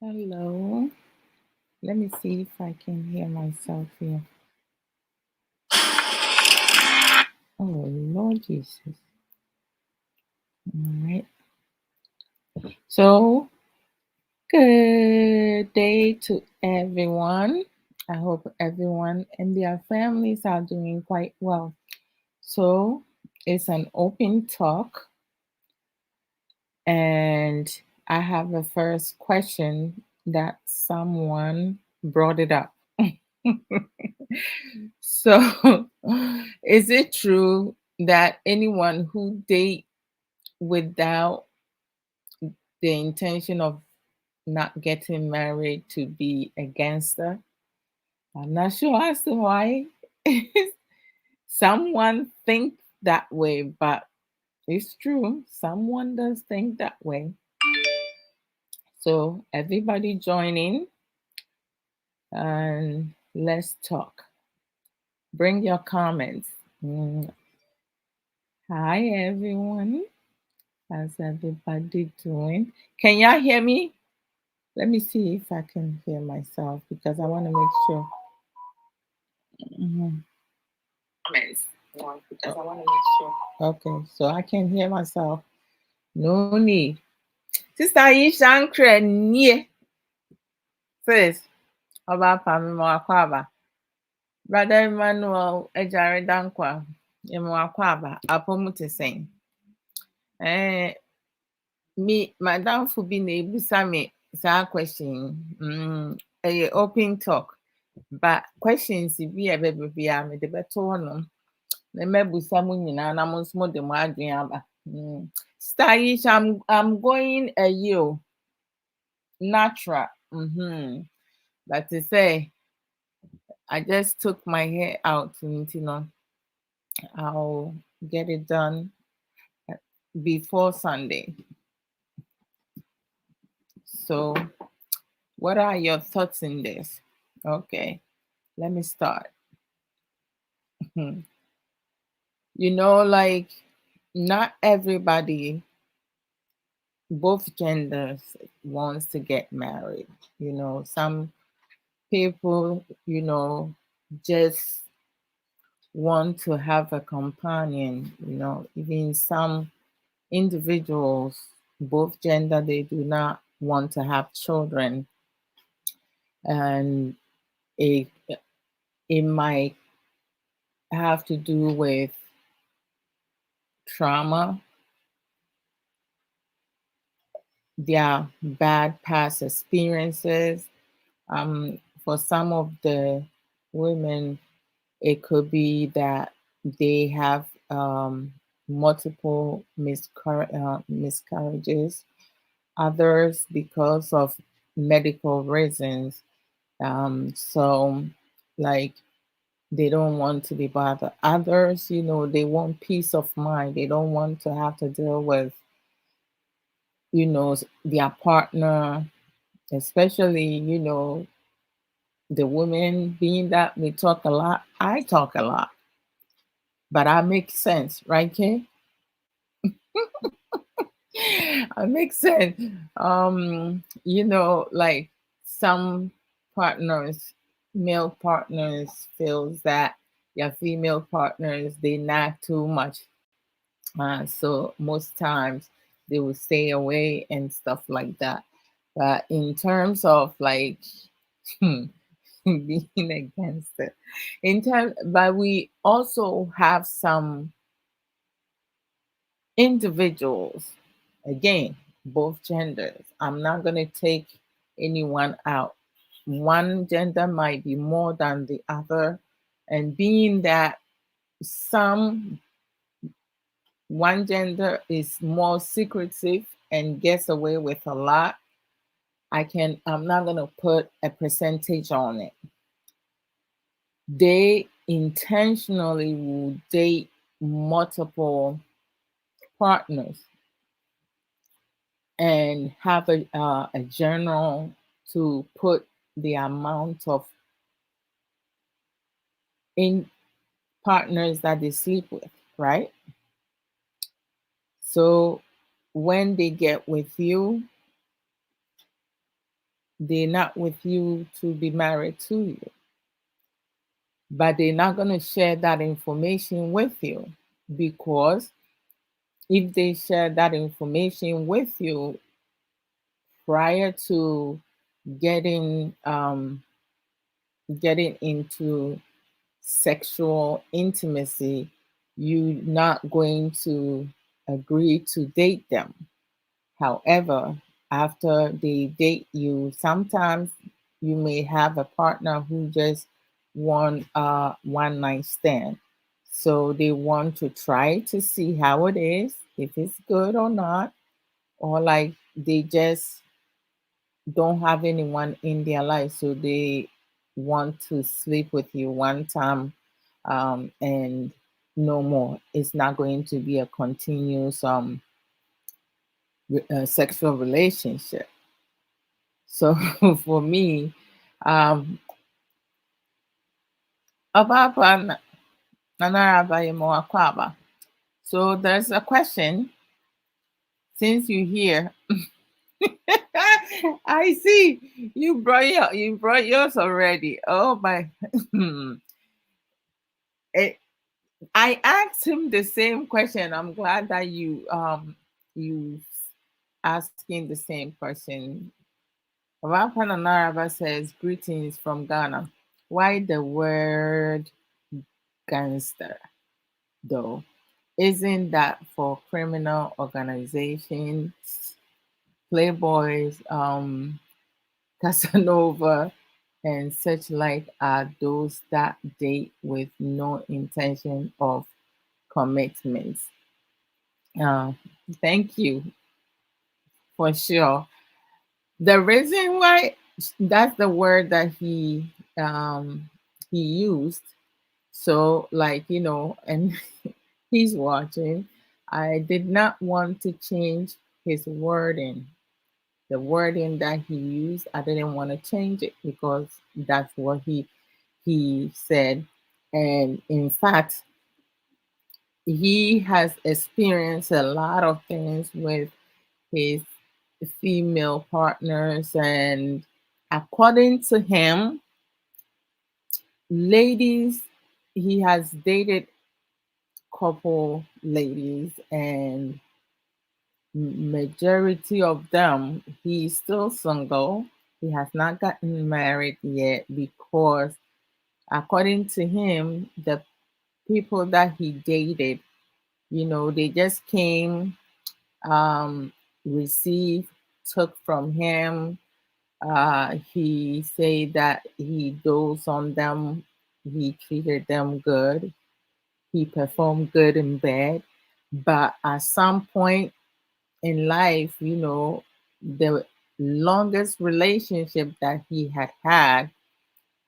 Hello. Let me see if I can hear myself here. Oh, Lord Jesus. All right. So, good day to everyone. I hope everyone and their families are doing quite well. So, it's an open talk, and I have the first question that someone brought it up. So, is it true that anyone who date without the intention of not getting married to be a gangster? I'm not sure as to why someone think that way, but it's true. Someone does think that way. So everybody join in and let's talk. Bring your comments. Hi everyone. How's everybody doing? Can y'all hear me? Let me see if I can hear myself because I want to make sure. Mhm. Because I want to make sure. Okay, so I can hear myself. No need. Sister Isha Nkrenye says about Pamela Kwaba. Brother Emmanuel Ejare Dankwa. Emma Kwaba. Apomuti saying. Me, Madam Fubi na-ebusa me saa question. Open talk. But questions bi a ɛbɛba biara mede bɛto hɔ na mɛbusa mu nyinaa na mo nso mode mo adwene aba. Stylish, I'm going a year natural. But to say, I just took my hair out, I'll get it done before Sunday. So, what are your thoughts in this? Okay, let me start. Like not everybody, both genders, wants to get married. Some people, just want to have a companion. Even some individuals, both gender, they do not want to have children, and it might have to do with trauma, their bad past experiences. For some of the women, it could be that they have multiple miscarriages. Others because of medical reasons. So, like, they don't want to be bothered. Others, they want peace of mind. They don't want to have to deal with, their partner, especially, the women, being that we talk a lot. I talk a lot, but I make sense, right, Kay? I make sense. Like some partners, male partners, feels that your female partners, they nag too much. So most times they will stay away and stuff like that. But in terms of like being against it, but we also have some individuals, again, both genders. I'm not going to take anyone out. One gender might be more than the other. And being that one gender is more secretive and gets away with a lot, I'm not going to put a percentage on it. They intentionally will date multiple partners and have a journal to put the amount of in partners that they sleep with, right? So when they get with you, they're not with you to be married to you, but they're not going to share that information with you, because if they share that information with you prior to getting getting into sexual intimacy, you're not going to agree to date them. However, after they date you, sometimes you may have a partner who just want a one night stand. So they want to try to see how it is, if it's good or not, or like they just don't have anyone in their life, so they want to sleep with you one time, and no more. It's not going to be a continuous sexual relationship. So for me, um, Ababa Nanaraba Yemoakwaba. So there's a question. Since you're here, I see you brought yours already. Oh my! It, I asked him the same question. I'm glad that you asking the same question. Rapana Narava says greetings from Ghana. Why the word gangster though? Isn't that for criminal organizations, playboys, Casanova, and such like are those that date with no intention of commitments? Uh, Thank you for sure. The reason why that's the word that he used. So like and he's watching. I did not want to change his wording. The wording that he used, I didn't want to change it because that's what he said. And in fact, he has experienced a lot of things with his female partners, and according to him, ladies, he has dated couple ladies, and majority of them he's still single. He has not gotten married yet because according to him, the people that he dated, they just came, um received, took from him. He said that he dozed on them, he treated them good, he performed good in bed. But at some point in life, the longest relationship that he had had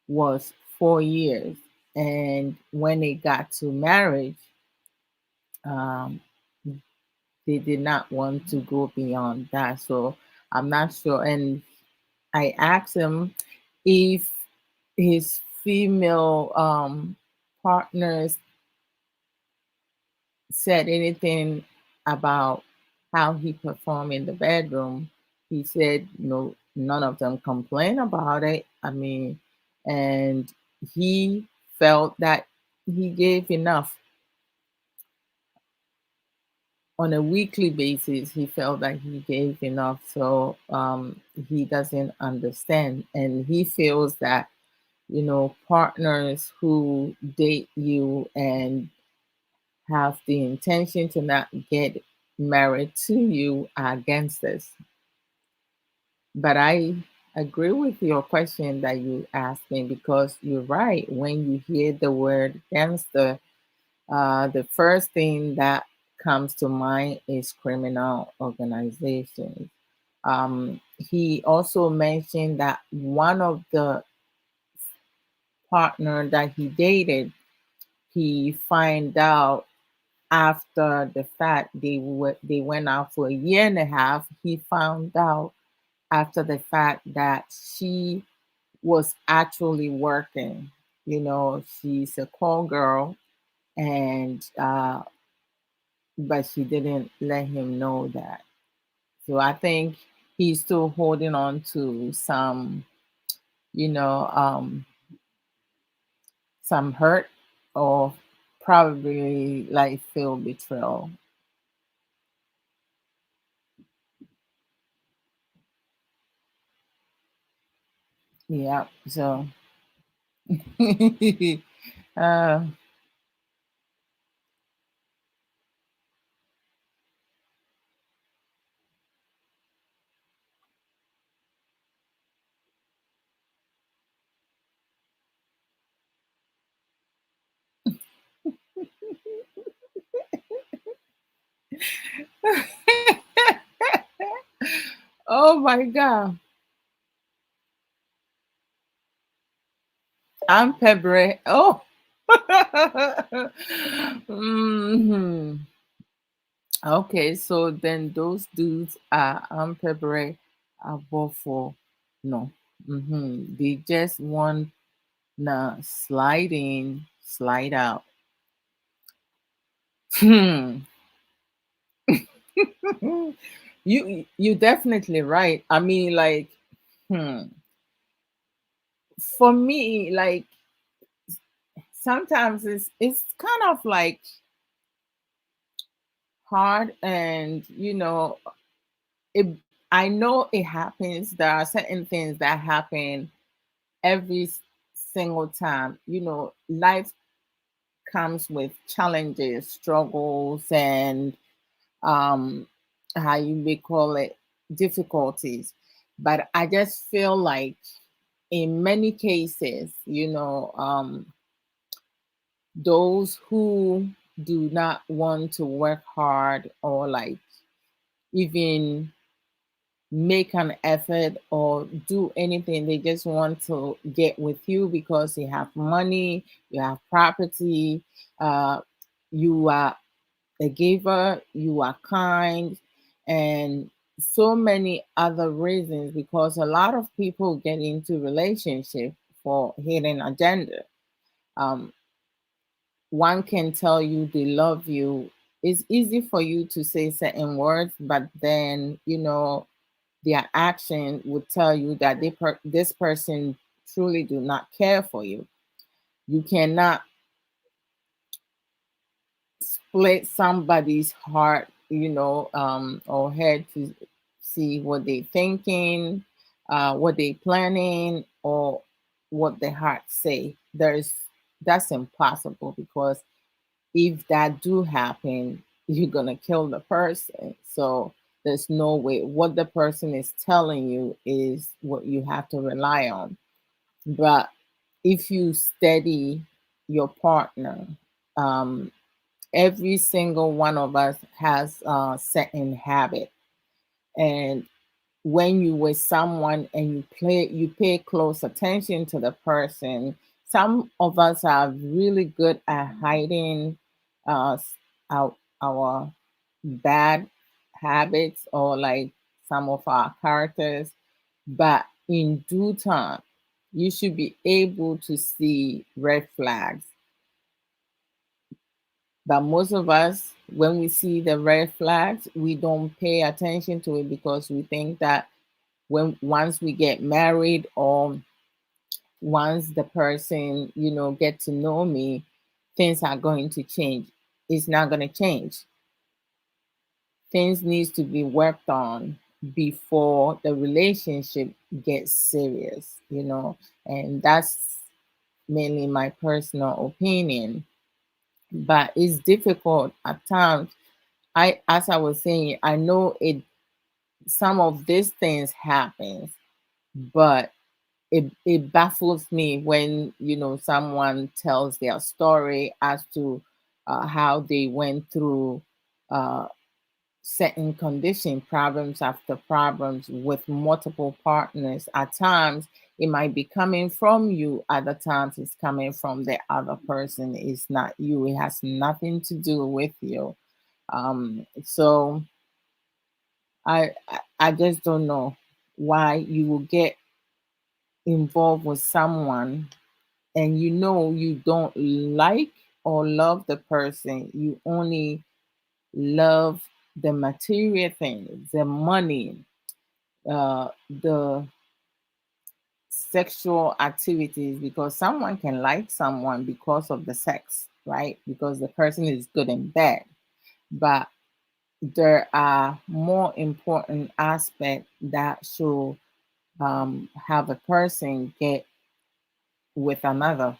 was 4 years. And when it got to marriage, um, they did not want to go beyond that. So I'm not sure. And I asked him if his female partners said anything about how he performed in the bedroom. He said no, none of them complained about it. I mean, and he felt that he gave enough on a weekly basis. He felt that he gave enough, so he doesn't understand, and he feels that partners who date you and have the intention to not get married to you are gangsters. But I agree with your question that you asked me, because you're right. When you hear the word gangster, the first thing that comes to mind is criminal organizations. He also mentioned that one of the partner that he dated, he find out after the fact they went out for a year and a half. He found out after the fact that she was actually working. She's a call girl, and but she didn't let him know that. So I think he's still holding on to some, you know, some hurt, or probably like feel betrayal. Yeah. So, uh, oh my God. I'm Pebre. Oh. Mhm. Okay, so then those dudes are Pebre above for no. They just want to slide in, slide out. Hmm. You definitely right. I mean, like, hmm. For me, like sometimes it's kind of like hard, and it. I know it happens. There are certain things that happen every single time. Life comes with challenges, struggles, and um, how you may call it, difficulties. But I just feel like in many cases, those who do not want to work hard, or like even make an effort or do anything, they just want to get with you because you have money, you have property, uh, you are a giver, you are kind, and so many other reasons, because a lot of people get into relationship for hidden agenda. um, One can tell you they love you. It's easy for you to say certain words, but then their action would tell you that this person truly do not care for you. You cannot split somebody's heart, or head, to see what they thinking, what they planning, or what their heart say. That's impossible, because if that do happen, you're gonna kill the person. So there's no way. What the person is telling you is what you have to rely on. But if you steady your partner, um, every single one of us has a certain habit, and when you with someone and you pay close attention to the person. Some of us are really good at hiding our bad habits, or like some of our characters, but in due time you should be able to see red flags. But most of us, when we see the red flags, we don't pay attention to it, because we think that when once we get married, or once the person get to know me, things are going to change. It's not going to change. Things needs to be worked on before the relationship gets serious, and that's mainly my personal opinion. But it's difficult at times. As I was saying, I know it, some of these things happens, but it baffles me when someone tells their story as to how they went through uh, certain condition, problems after problems, with multiple partners. At times it might be coming from you, other times it's coming from the other person. It's not you, it has nothing to do with you. So I just don't know why you will get involved with someone, and you don't like or love the person. You only love the material things, the money, the sexual activities, because someone can like someone because of the sex, right? Because the person is good and bad. But there are more important aspects that should have a person get with another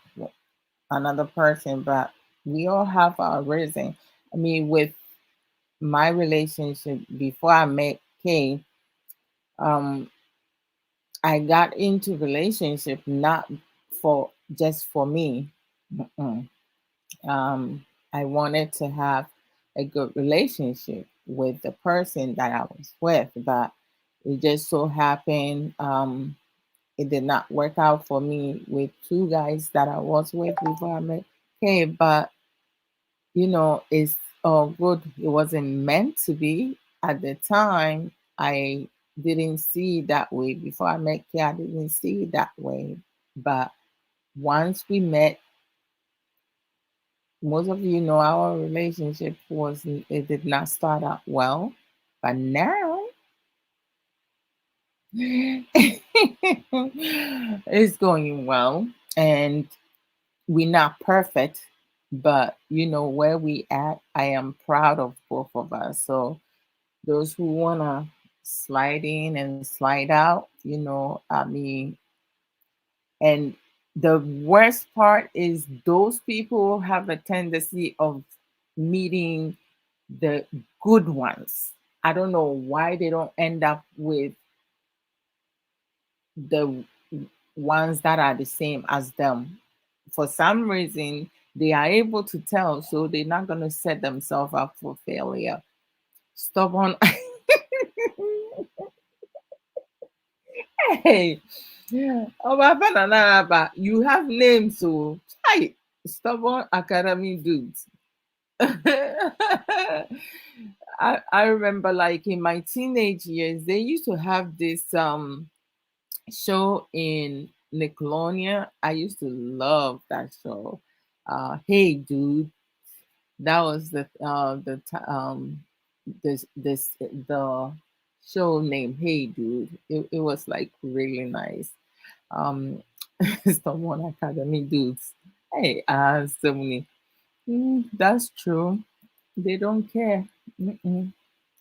person. But we all have our reason. I mean, with my relationship before I met Kay, um, I got into relationship not for just for me. Mm-mm. I wanted to have a good relationship with the person that I was with, but it just so happened it did not work out for me with two guys that I was with before I met Kay. But it's good. It wasn't meant to be at the time. I didn't see it that way before I met Kay. I didn't see it that way, but once we met, most of you know our relationship was it did not start out well, but now it's going well, and we're not perfect, but where we at, I am proud of both of us. So those who wanna slide in and slide out, I mean, and the worst part is those people have a tendency of meeting the good ones. I don't know why they don't end up with the ones that are the same as them. For some reason, they are able to tell, so they're not going to set themselves up for failure. Stubborn. Hey, Oba, you have names, so hi, stubborn academy dudes. I remember, like, in my teenage years, they used to have this show in Nickelodeon. I used to love that show. Hey Dude, that was the show name. Hey Dude, it was like really nice. Um, Someone Academy dudes. Hey, so many. That's true. They don't care. Mm-mm.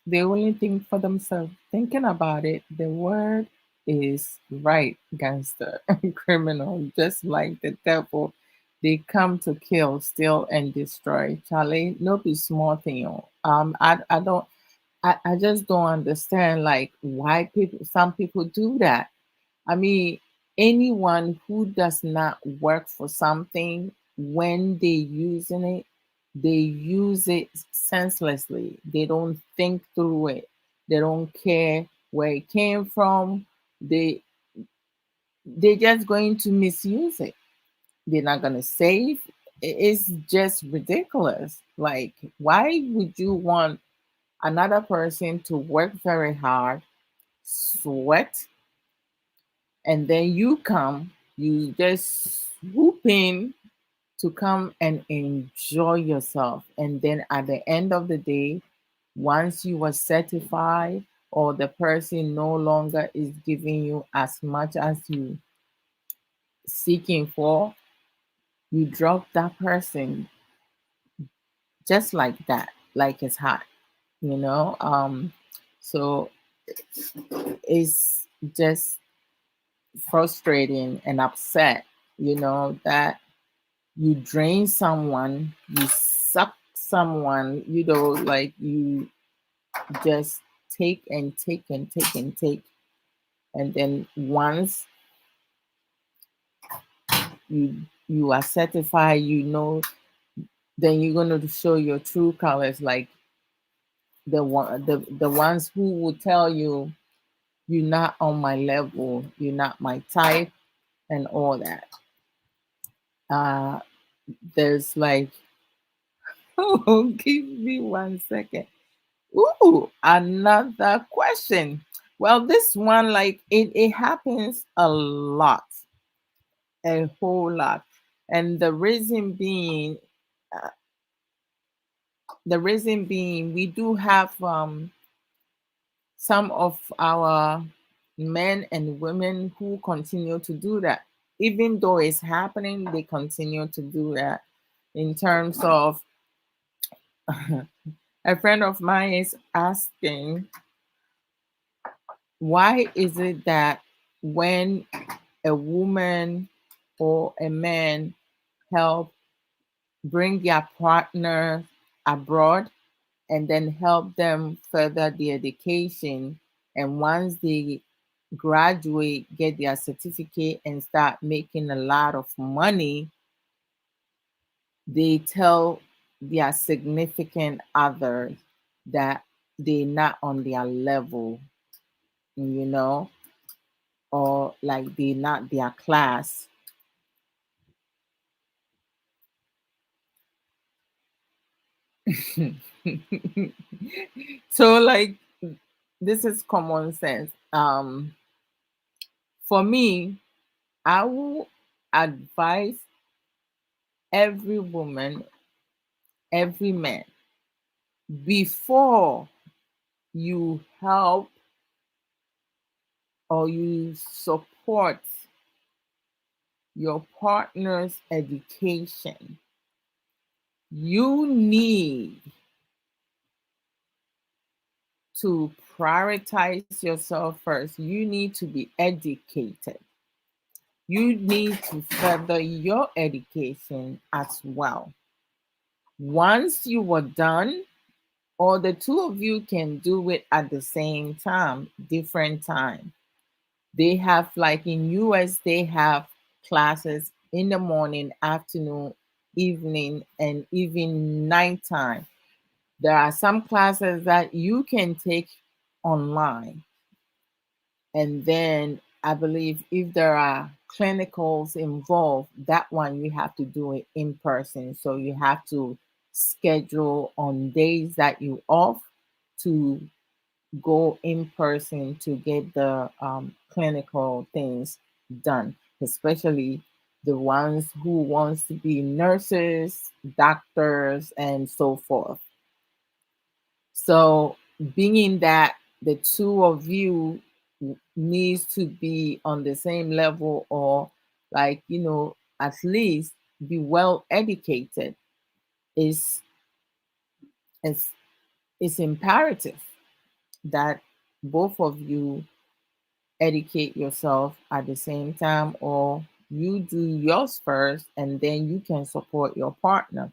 They only think for themselves. Thinking about it, the word is right, gangster and criminal, just like the devil. They come to kill, steal, and destroy. Charlie, no be small thing. Oh. I don't, I just don't understand like why some people do that. I mean, anyone who does not work for something, when they using it, they use it senselessly. They don't think through it. They don't care where it came from. They they're just going to misuse it. They're not gonna save. It's just ridiculous. Like, why would you want another person to work very hard, sweat, and then you come, you just swoop in to come and enjoy yourself. And then at the end of the day, once you are certified or the person no longer is giving you as much as you seeking for, you drop that person just like that, like it's hot, you know? So it's just frustrating and upset, that you drain someone, you suck someone, like you just take and take and take and take. And then once you are certified, then you're gonna show your true colors, like the ones who will tell you you're not on my level, you're not my type, and all that. Uh there's like oh, give me 1 second. Ooh, another question. Well, this one, like, it happens a lot, a whole lot. And the reason being, uh, The reason being, we do have some of our men and women who continue to do that. Even though it's happening, they continue to do that. In terms of, a friend of mine is asking, why is it that when a woman or a man help bring their partner abroad and then help them further their education, and once they graduate, get their certificate and start making a lot of money, they tell their significant others that they're not on their level, you know, or like they're not their class. So like, this is common sense. For me, I will advise every woman, every man, before you help or you support your partner's education, you need to prioritize yourself first. You need to be educated. You need to further your education as well. Once you are done, or the two of you can do it at the same time, different time. They have, like in US, they have classes in the morning, afternoon, evening, and even nighttime. There are some classes that you can take online. And then I believe if there are clinicals involved, that one you have to do it in person. So you have to schedule on days that you off to go in person to get the clinical things done, especially the ones who wants to be nurses, doctors, and so forth. So being that the two of you needs to be on the same level, or like, at least be well educated, is is is imperative that both of you educate yourself at the same time, or you do yours first and then you can support your partner.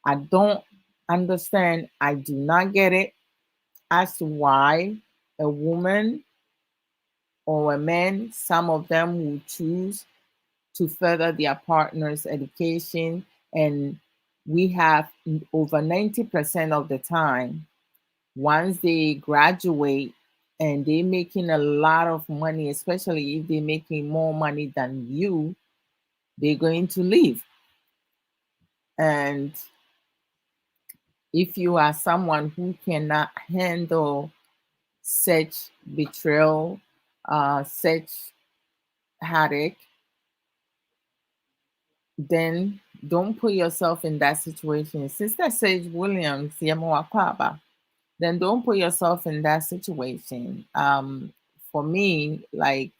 I don't understand, I do not get it as to why a woman or a man, some of them will choose to further their partner's education. And we have over 90% of the time, once they graduate and they're making a lot of money, especially if they're making more money than you, they're going to leave. And if you are someone who cannot handle such betrayal, such heartache, then don't put yourself in that situation. Sister Sage Williams, Yamawakwaba, then don't put yourself in that situation. For me, like,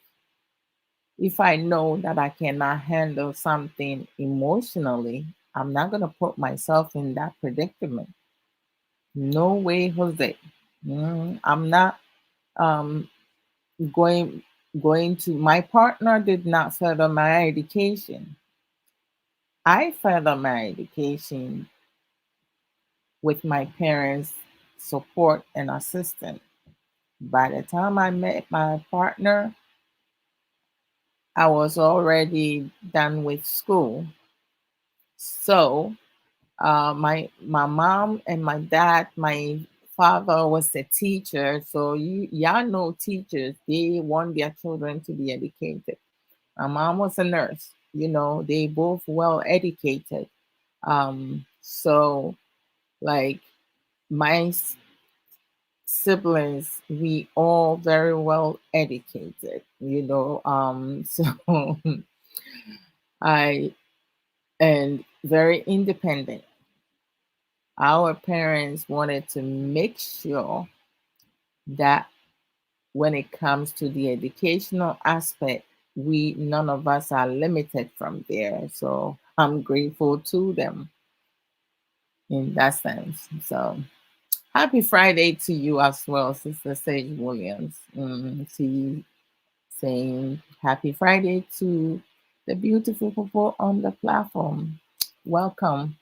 if I know that I cannot handle something emotionally, I'm not going to put myself in that predicament. No way, Jose. I'm not um, going going to. My partner did not further my education. I further my education with my parents' support and assistance. By the time I met my partner, I was already done with school. So my mom and my dad, my father was a teacher. So y'all know teachers, they want their children to be educated. My mom was a nurse, they both well educated. So like my siblings, we all very well educated, so I and very independent. Our parents wanted to make sure that when it comes to the educational aspect, we none of us are limited from there. So I'm grateful to them in that sense. So happy Friday to you as well, Sister Sage Williams. See you saying happy Friday to the beautiful people on the platform. Welcome.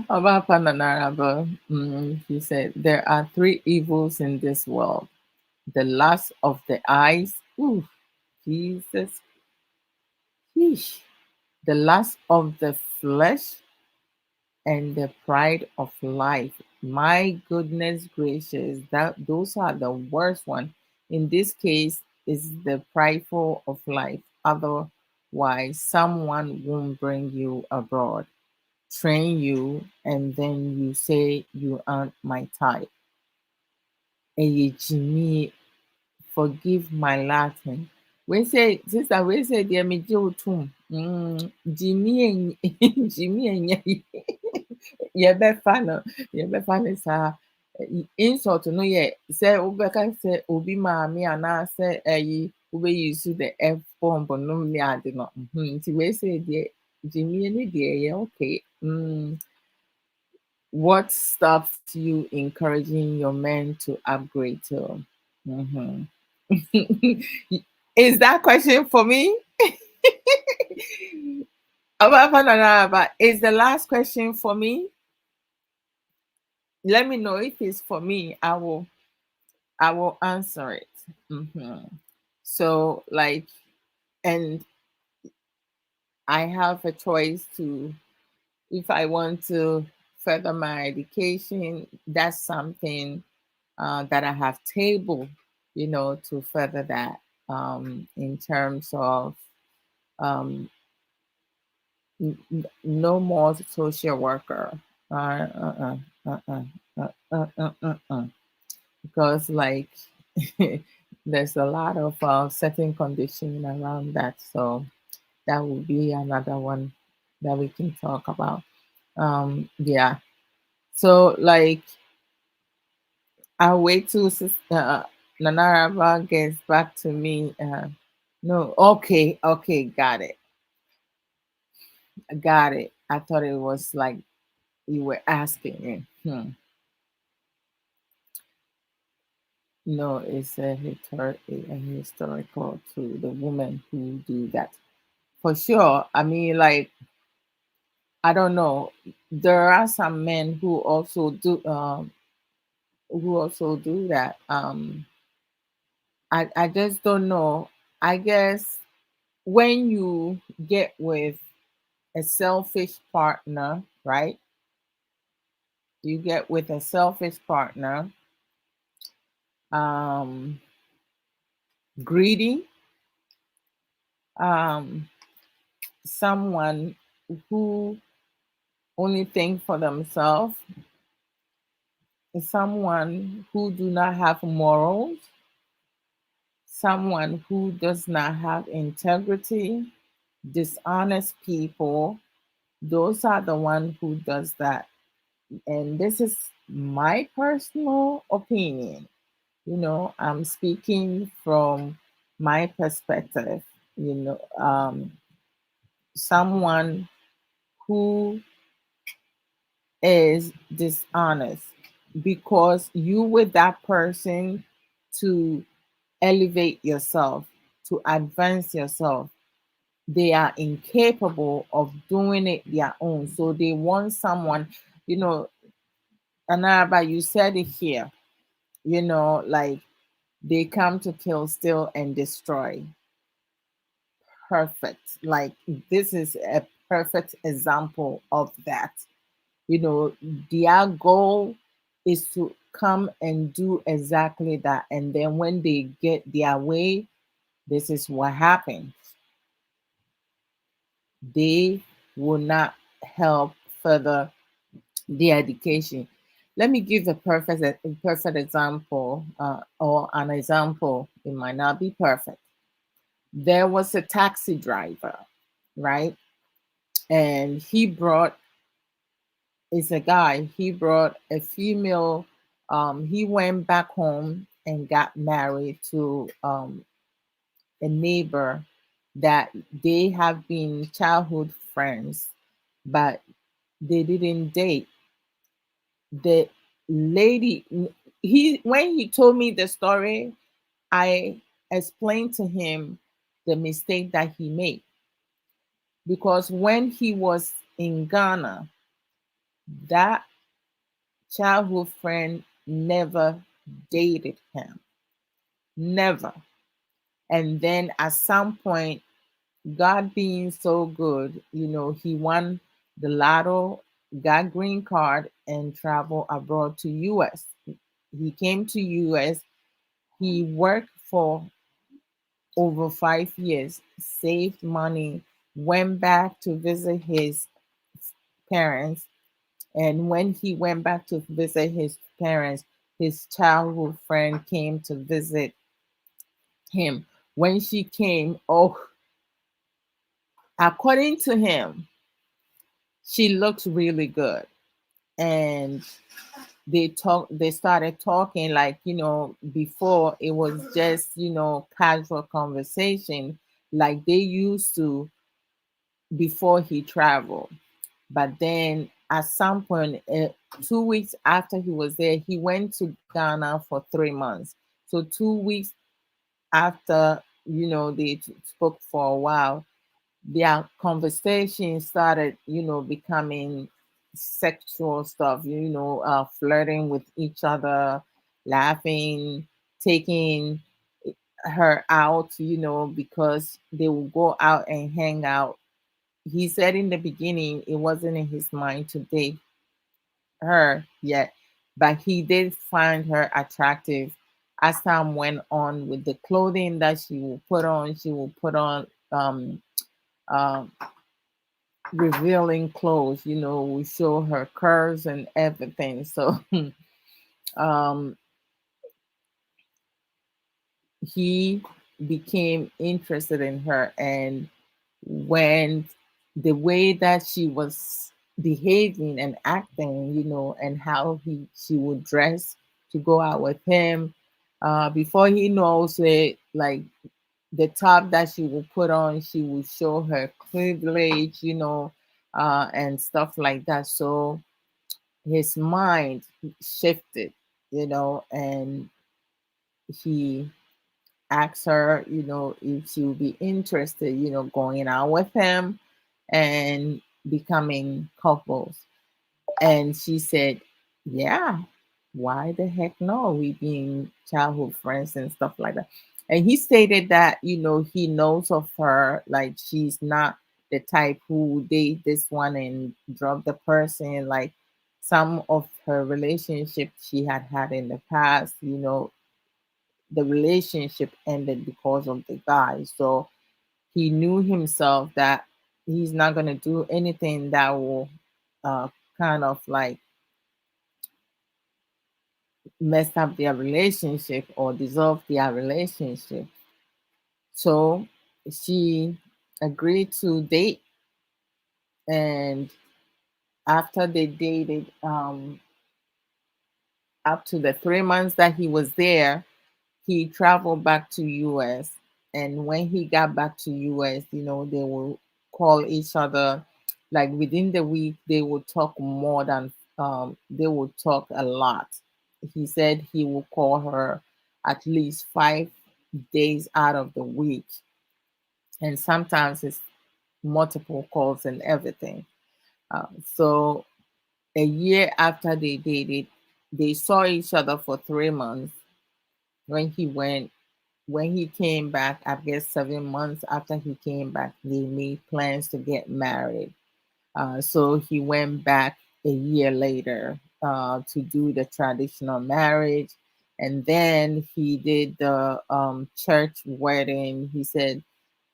About Pananaraba, he said, there are three evils in this world: the lust of the eyes, ooh, Jesus, sheesh, the lust of the flesh, and the pride of life. My goodness gracious, that those are the worst one. In this case, is the prideful of life. Otherwise, someone won't bring you abroad, train you, and then you say you aren't my type. Jimmy, forgive my Latin. We say, sister, we say, dear me, Joe, too. Jimmy, Jimmy, yɛbɛfa no yɛbɛfa no saa insult no yɛ sɛ wobɛka sɛ obi maame anaasɛ wobɛyi so the f bomb nom ne ade no nti wei sɛ deɛ gyimie no deɛ yɛ okay. What stops you encouraging your men to upgrade to? Is that question for me? Is the last question for me? Let me know if it's for me. I will answer it. So like, and I have a choice to, if I want to further my education, that's something that I have tabled, to further that, in terms of um, no more social worker. Uh, uh, uh, uh, uh, uh, uh, uh, uh. Because like there's a lot of certain condition around that, so that will be another one that we can talk about. Yeah, so like I'll wait till Nanaraba gets back to me. No, okay, got it. I thought it was like you were asking me. No, it's a historical to the women who do that. For sure. I mean, like, I don't know. There are some men who also do that. I just don't know. I guess when you get with a selfish partner, right? You get with a selfish partner, um, greedy, um, someone who only think for themselves, someone who do not have morals, someone who does not have integrity, dishonest people. Those are the one who does that. And this is my personal opinion. I'm speaking from my perspective. Someone who is dishonest because you with that person to elevate yourself, to advance yourself. They are incapable of doing it their own. So they want someone, you know, Anaraba, you said it here, like they come to kill, steal, and destroy. Perfect. Like this is a perfect example of that. Their goal is to come and do exactly that. And then when they get their way, this is what happens. They will not help further the education. Let me give a perfect example, or an example. It might not be perfect. There was a taxi driver. right? And he brought, it's a guy, he brought a female. He went back home and got married to a neighbor that they have been childhood friends, but they didn't date. The lady, he when he told me the story, I explained to him the mistake that he made, because when he was in Ghana, that childhood friend never dated him, never. And then at some point, God being so good, he won the lotto, got green card, and traveled abroad to US. He came to US. He worked for over 5 years, saved money, went back to visit his parents. And when he went back to visit his parents, his childhood friend came to visit him. When she came, oh, according to him, she looks really good. And they started talking, like, before it was just, casual conversation, like they used to before he traveled. But then at some point, 2 weeks after he was there, he went to Ghana for 3 months. So 2 weeks after, they spoke for a while, their conversation started, becoming sexual stuff, flirting with each other, laughing, taking her out, because they will go out and hang out. He said in the beginning it wasn't in his mind to date her yet, but he did find her attractive. As time went on, with the clothing that she will put on um, revealing clothes, we show her curves and everything. So um, he became interested in her. And when the way that she was behaving and acting, and how she would dress to go out with him, before he knows it, like the top that she will put on, she will show her cleavage, and stuff like that. So his mind shifted, and he asked her, if she would be interested, going out with him and becoming couples. And she said, yeah, why the heck no? We being childhood friends and stuff like that. And he stated that, he knows of her, like she's not the type who date this one and drop the person. Like some of her relationships she had in the past, the relationship ended because of the guy. So he knew himself that he's not going to do anything that will uh, kind of like mess up their relationship or dissolve their relationship. So she agreed to date. And after they dated, up to the 3 months that he was there, he traveled back to US. And when he got back to US, they will call each other, like within the week they would talk more than they would talk a lot. He said he will call her at least 5 days out of the week, and sometimes it's multiple calls and everything. So a year after they dated, they saw each other for 3 months. when he went when he came back, I guess 7 months after he came back, they made plans to get married. So he went back a year later to do the traditional marriage. And then he did the church wedding. He said,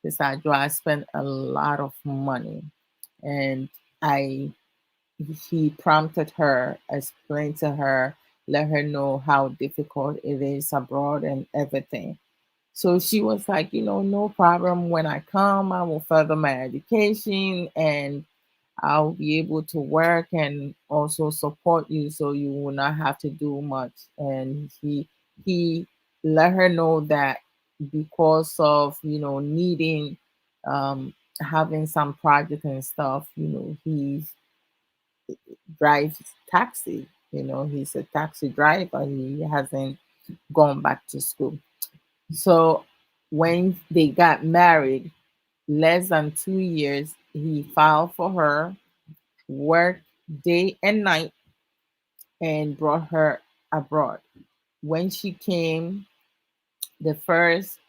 "This I spent a lot of money." And I he prompted her, explained to her, let her know how difficult it is abroad and everything. So she was like, no problem. When I come, I will further my education and I'll be able to work and also support you so you will not have to do much. And he let her know that because of, needing having some project and stuff, he drives taxi. He's a taxi driver. He hasn't gone back to school. So when they got married, less than 2 years, he filed for her, worked day and night, and brought her abroad. When she came, the first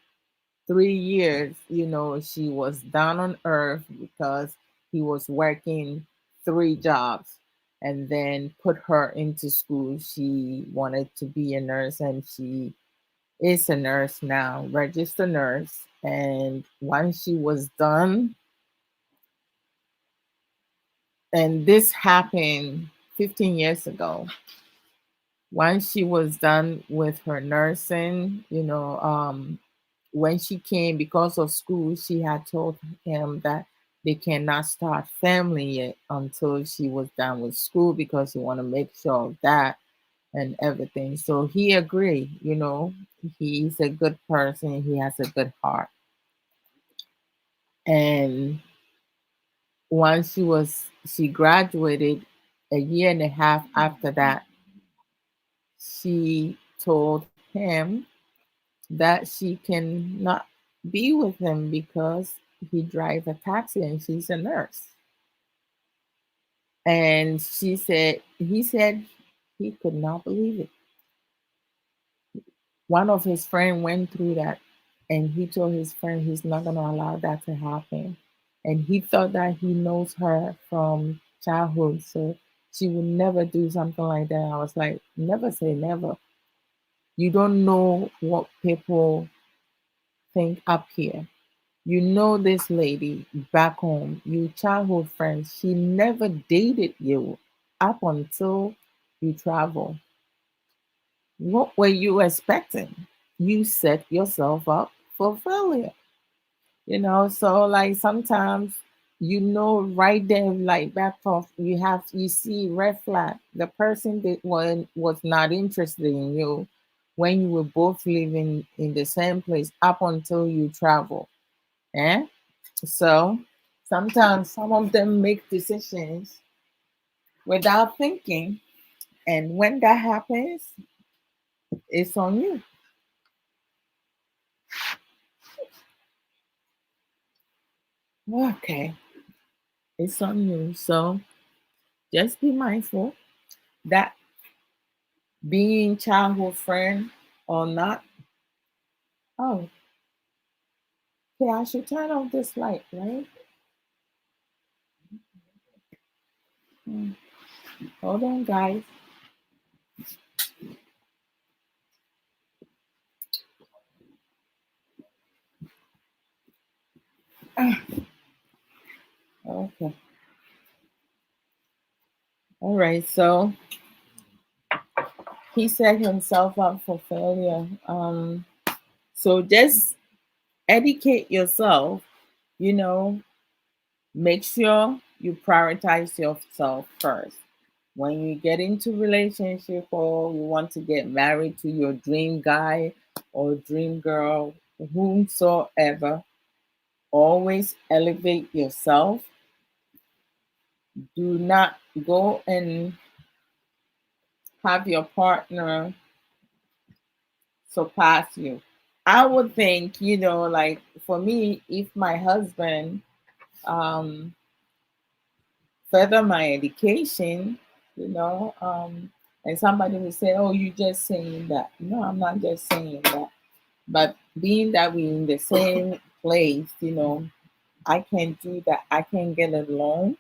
3 years, she was down on earth because he was working three jobs and then put her into school. She wanted to be a nurse and she is a nurse now, registered nurse. And once she was done, and this happened 15 years ago, once she was done with her nursing, when she came because of school, she had told him that they cannot start family yet until she was done with school because he want to make sure of that and everything. So he agreed, he's a good person, he has a good heart. And once she graduated, a year and a half after that, she told him that she cannot be with him because he drives a taxi and she's a nurse. And he said he could not believe it. One of his friends went through that and he told his friend he's not going to allow that to happen. And he thought that he knows her from childhood. So she would never do something like that. I was like, never say never. You don't know what people think up here. You know this lady back home, you childhood friends, she never dated you up until you travel. What were you expecting? You set yourself up for failure. So like sometimes right there, like back off, you see red flag. The person that was not interested in you when you were both living in the same place up until you travel. Eh? So sometimes some of them make decisions without thinking, and when that happens, it's on you. Okay, it's on you. So just be mindful that being childhood friend or not. Oh, okay, I should turn off this light, right? Hmm, hold on, guys. Ah, okay. All right. So he set himself up for failure. So just educate yourself. You know, Make sure you prioritize yourself first. When you get into relationship or you want to get married to your dream guy or dream girl, whomsoever, always elevate yourself. Do not go and have your partner surpass you. I would think, like for me, if my husband um further my education, and somebody will say, "Oh, you just saying that." No, I'm not just saying that. But being that we're in the same place, I can do that. I can get a loan.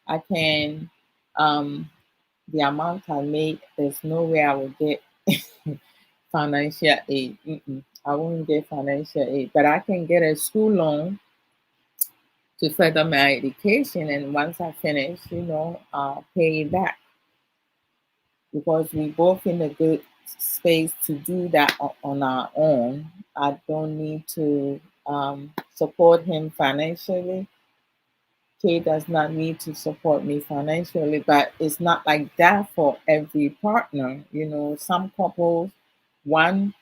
I can, the amount I make, there's no way I will get financial aid. I won't get financial aid, but I can get a school loan to further my education. And once I finish, I'll pay it back because we both in a good space to do that on our own. I don't need to support him financially. Kay does not need to support me financially, but it's not like that for every partner. Some couples, one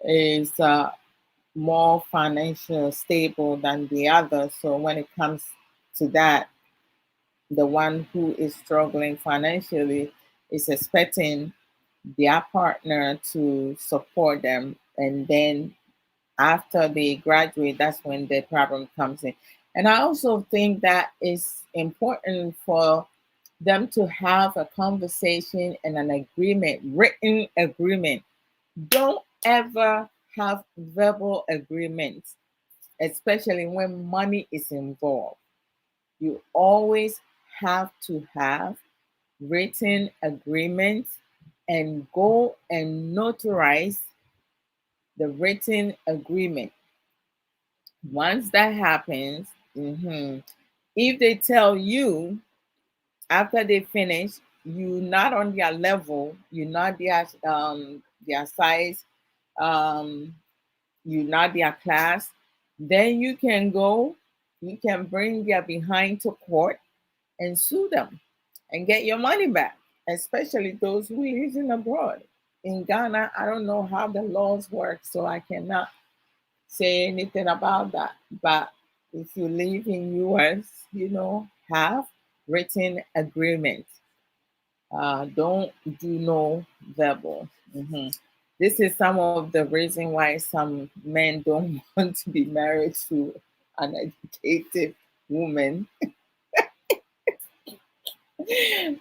is more financial stable than the other. So when it comes to that, the one who is struggling financially is expecting their partner to support them. And then after they graduate, that's when the problem comes in. And I also think that it's important for them to have a conversation and an agreement, written agreement. Don't ever have verbal agreements, especially when money is involved. You always have to have written agreements and go and notarize the written agreement. Once that happens, if they tell you after they finish, you not on their level, you're not their size, um, you're not their class, then you can bring their behind to court and sue them and get your money back, especially those who live in abroad. In Ghana, I don't know how the laws work, so I cannot say anything about that. But if you live in US, have written agreements. Don't do no verbal. This is some of the reason why some men don't want to be married to an educated woman.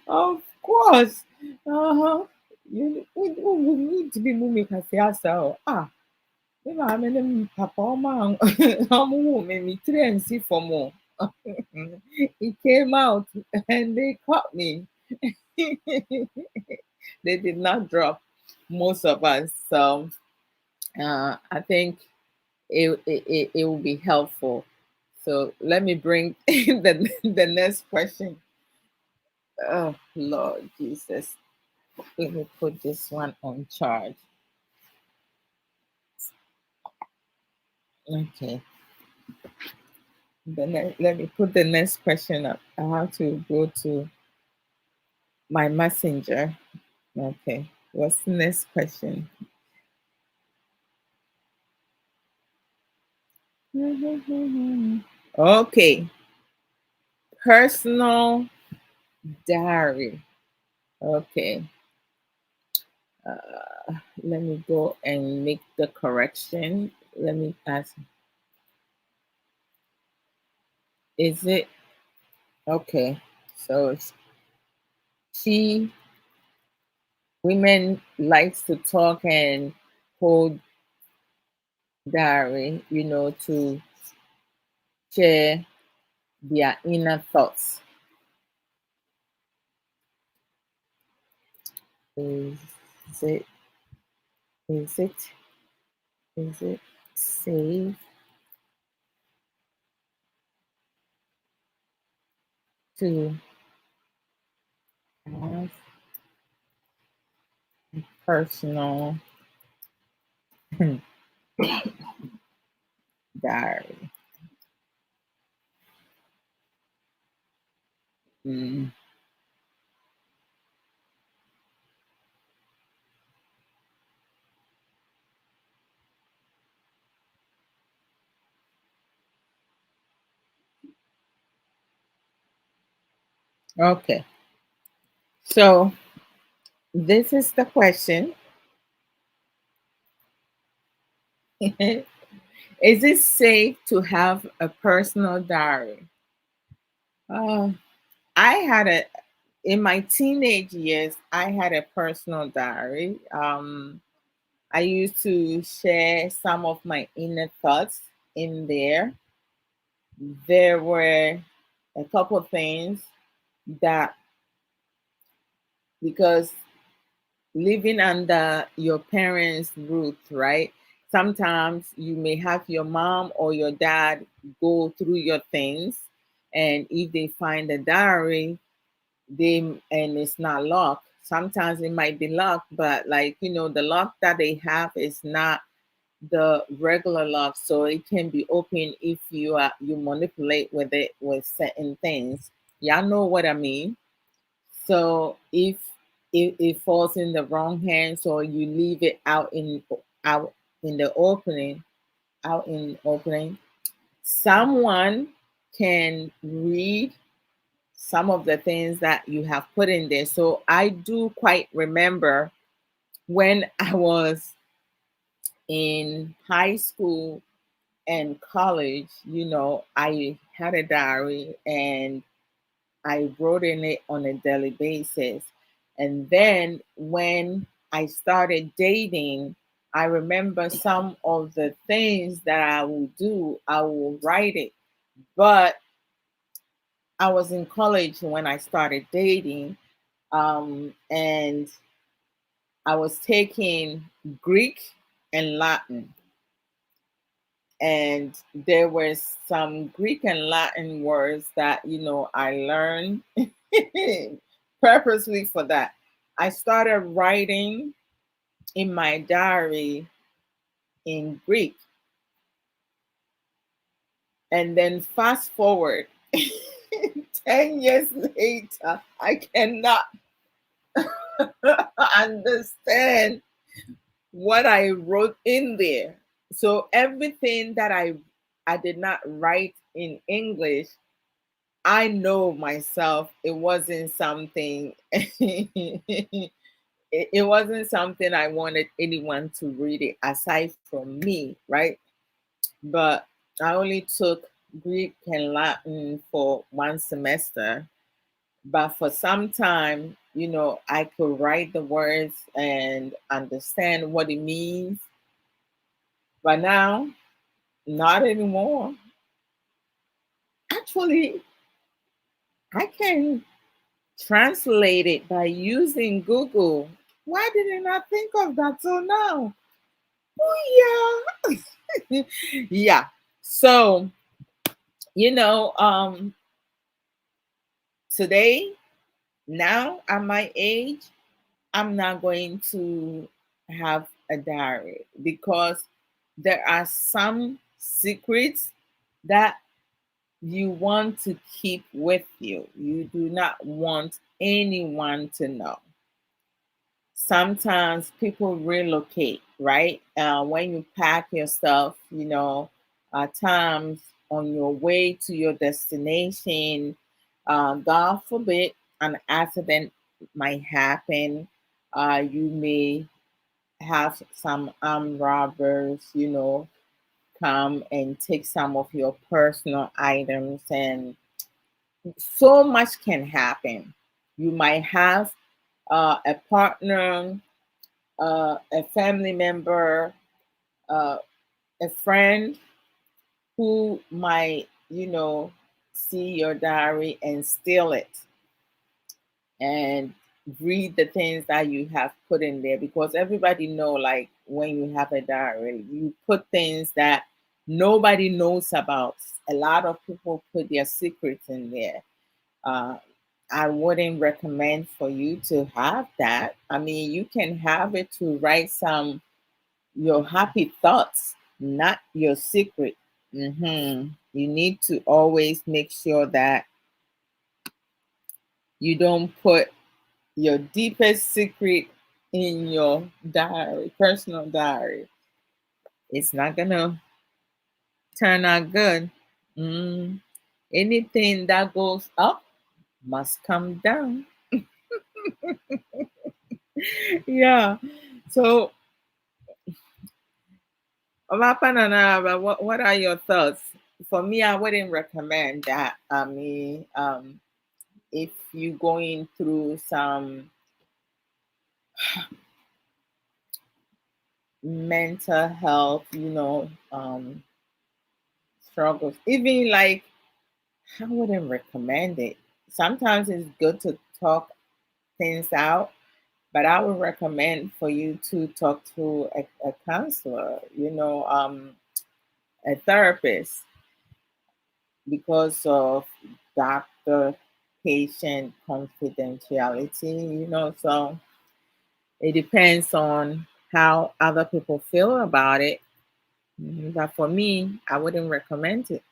Of course. Uh-huh. You need to be moving yourself. Me maame ne me papa ɔmo woo me tiri ansi fam o. It came out and they caught me. They did not drop most of us. So I think it will be helpful. So let me bring the next question. Oh Lord Jesus. Let me put this one on charge. Okay. Let me put the next question up. I have to go to my messenger. Okay. What's the next question? Okay. Personal diary. Okay. Let me go and make the correction. Let me ask. Is it okay? So she women likes to talk and hold diary, to share their inner thoughts. Is it is it is it safe to have personal diary? Mm, okay. So this is the question. Is it safe to have a personal diary? Uh, I had a in my teenage years. I had a personal diary. I used to share some of my inner thoughts in there. There were a couple of things that, because living under your parents' roof, right? Sometimes you may have your mom or your dad go through your things, and if they find a diary, and it's not locked. Sometimes it might be locked, but the lock that they have is not the regular lock so it can be open if you manipulate with it with certain things. Y'all know what I mean. So if it falls in the wrong hands or you leave it out in the opening, out in opening, someone can read some of the things that you have put in there. So I do quite remember when I was in high school and college, I had a diary and I wrote in it on a daily basis. And then when I started dating, I remember some of the things that I will do, I will write it. But I was in college when I started dating, and I was taking Greek and Latin. And there were some Greek and Latin words that, I learned purposely for that. I started writing in my diary in Greek. And then fast forward 10 years later, I cannot understand what I wrote in there. So everything that I did not write in English, I know myself it wasn't something it wasn't something I wanted anyone to read it aside from me, right? But I only took Greek and Latin for one semester. But for some time, I could write the words and understand what it means. But now, not anymore. Actually, I can translate it by using Google. Why did I not think of that till now? Oh yeah. Yeah. So, you know, um today, now at my age, I'm not going to have a diary because there are some secrets that you want to keep with you. You do not want anyone to know. Sometimes people relocate, right? When you pack your stuff, at times on your way to your destination, God forbid, an accident might happen. You may have some armed robbers, come and take some of your personal items, and so much can happen. You might have a partner, a family member, uh, a friend who might, see your diary and steal it and read the things that you have put in there, because everybody know, like, when you have a diary you put things that nobody knows about. A lot of people put their secrets in there. uh, I wouldn't recommend for you to have that. I mean, you can have it to write some your happy thoughts, not your secret. You need to always make sure that you don't put your deepest secret in your diary, personal diary. It's not gonna turn out good. Mm. Anything that goes up must come down. Yeah. So, Mapanana, what are your thoughts? For me, I wouldn't recommend that. I mean, if you're going through some mental health, struggles, even like, I wouldn't recommend it. Sometimes it's good to talk things out, but I would recommend for you to talk to a counselor, a therapist, because of doctor patient confidentiality, so it depends on how other people feel about it. But for me, I wouldn't recommend it.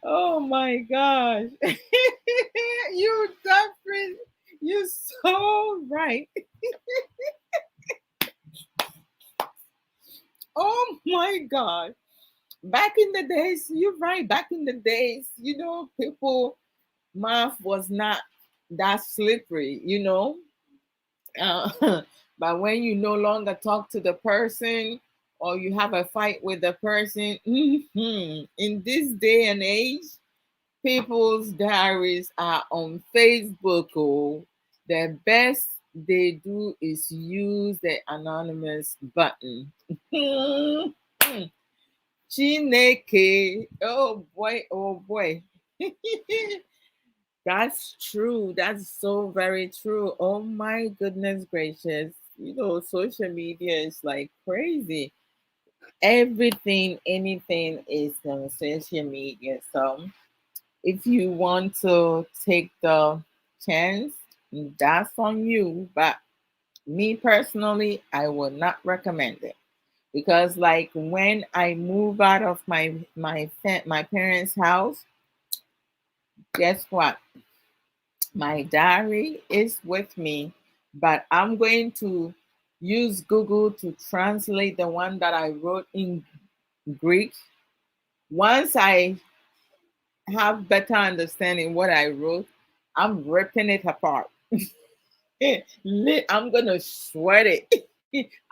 Oh my gosh. You definitely, you're so right. Oh my God. Back in the days, you're right. Back in the days, people mouth was not that slippery, Uh, but when you no longer talk to the person or you have a fight with the person, in this day and age, people's diaries are on Facebook. Oh, the best they do is use the anonymous button. Chineke. Oh boy, oh boy. That's true. That's so very true. Oh my goodness gracious. Social media is like crazy. Everything, anything is on social media. So if you want to take the chance, that's on you. But me personally, I would not recommend it because, like, when I move out of my parents' house, guess what? My diary is with me, but I'm going to use Google to translate the one that I wrote in Greek. Once I have better understanding what I wrote, I'm ripping it apart. I'm gonna shred it.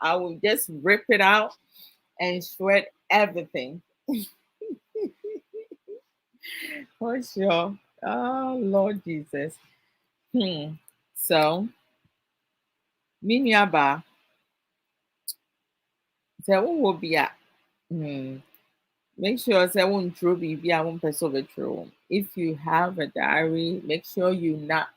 I will just rip it out and shred everything for sure. Oh Lord Jesus. So, Miniaba, there will be a make sure say won't throw be a one person of true. If you have a diary, make sure you're not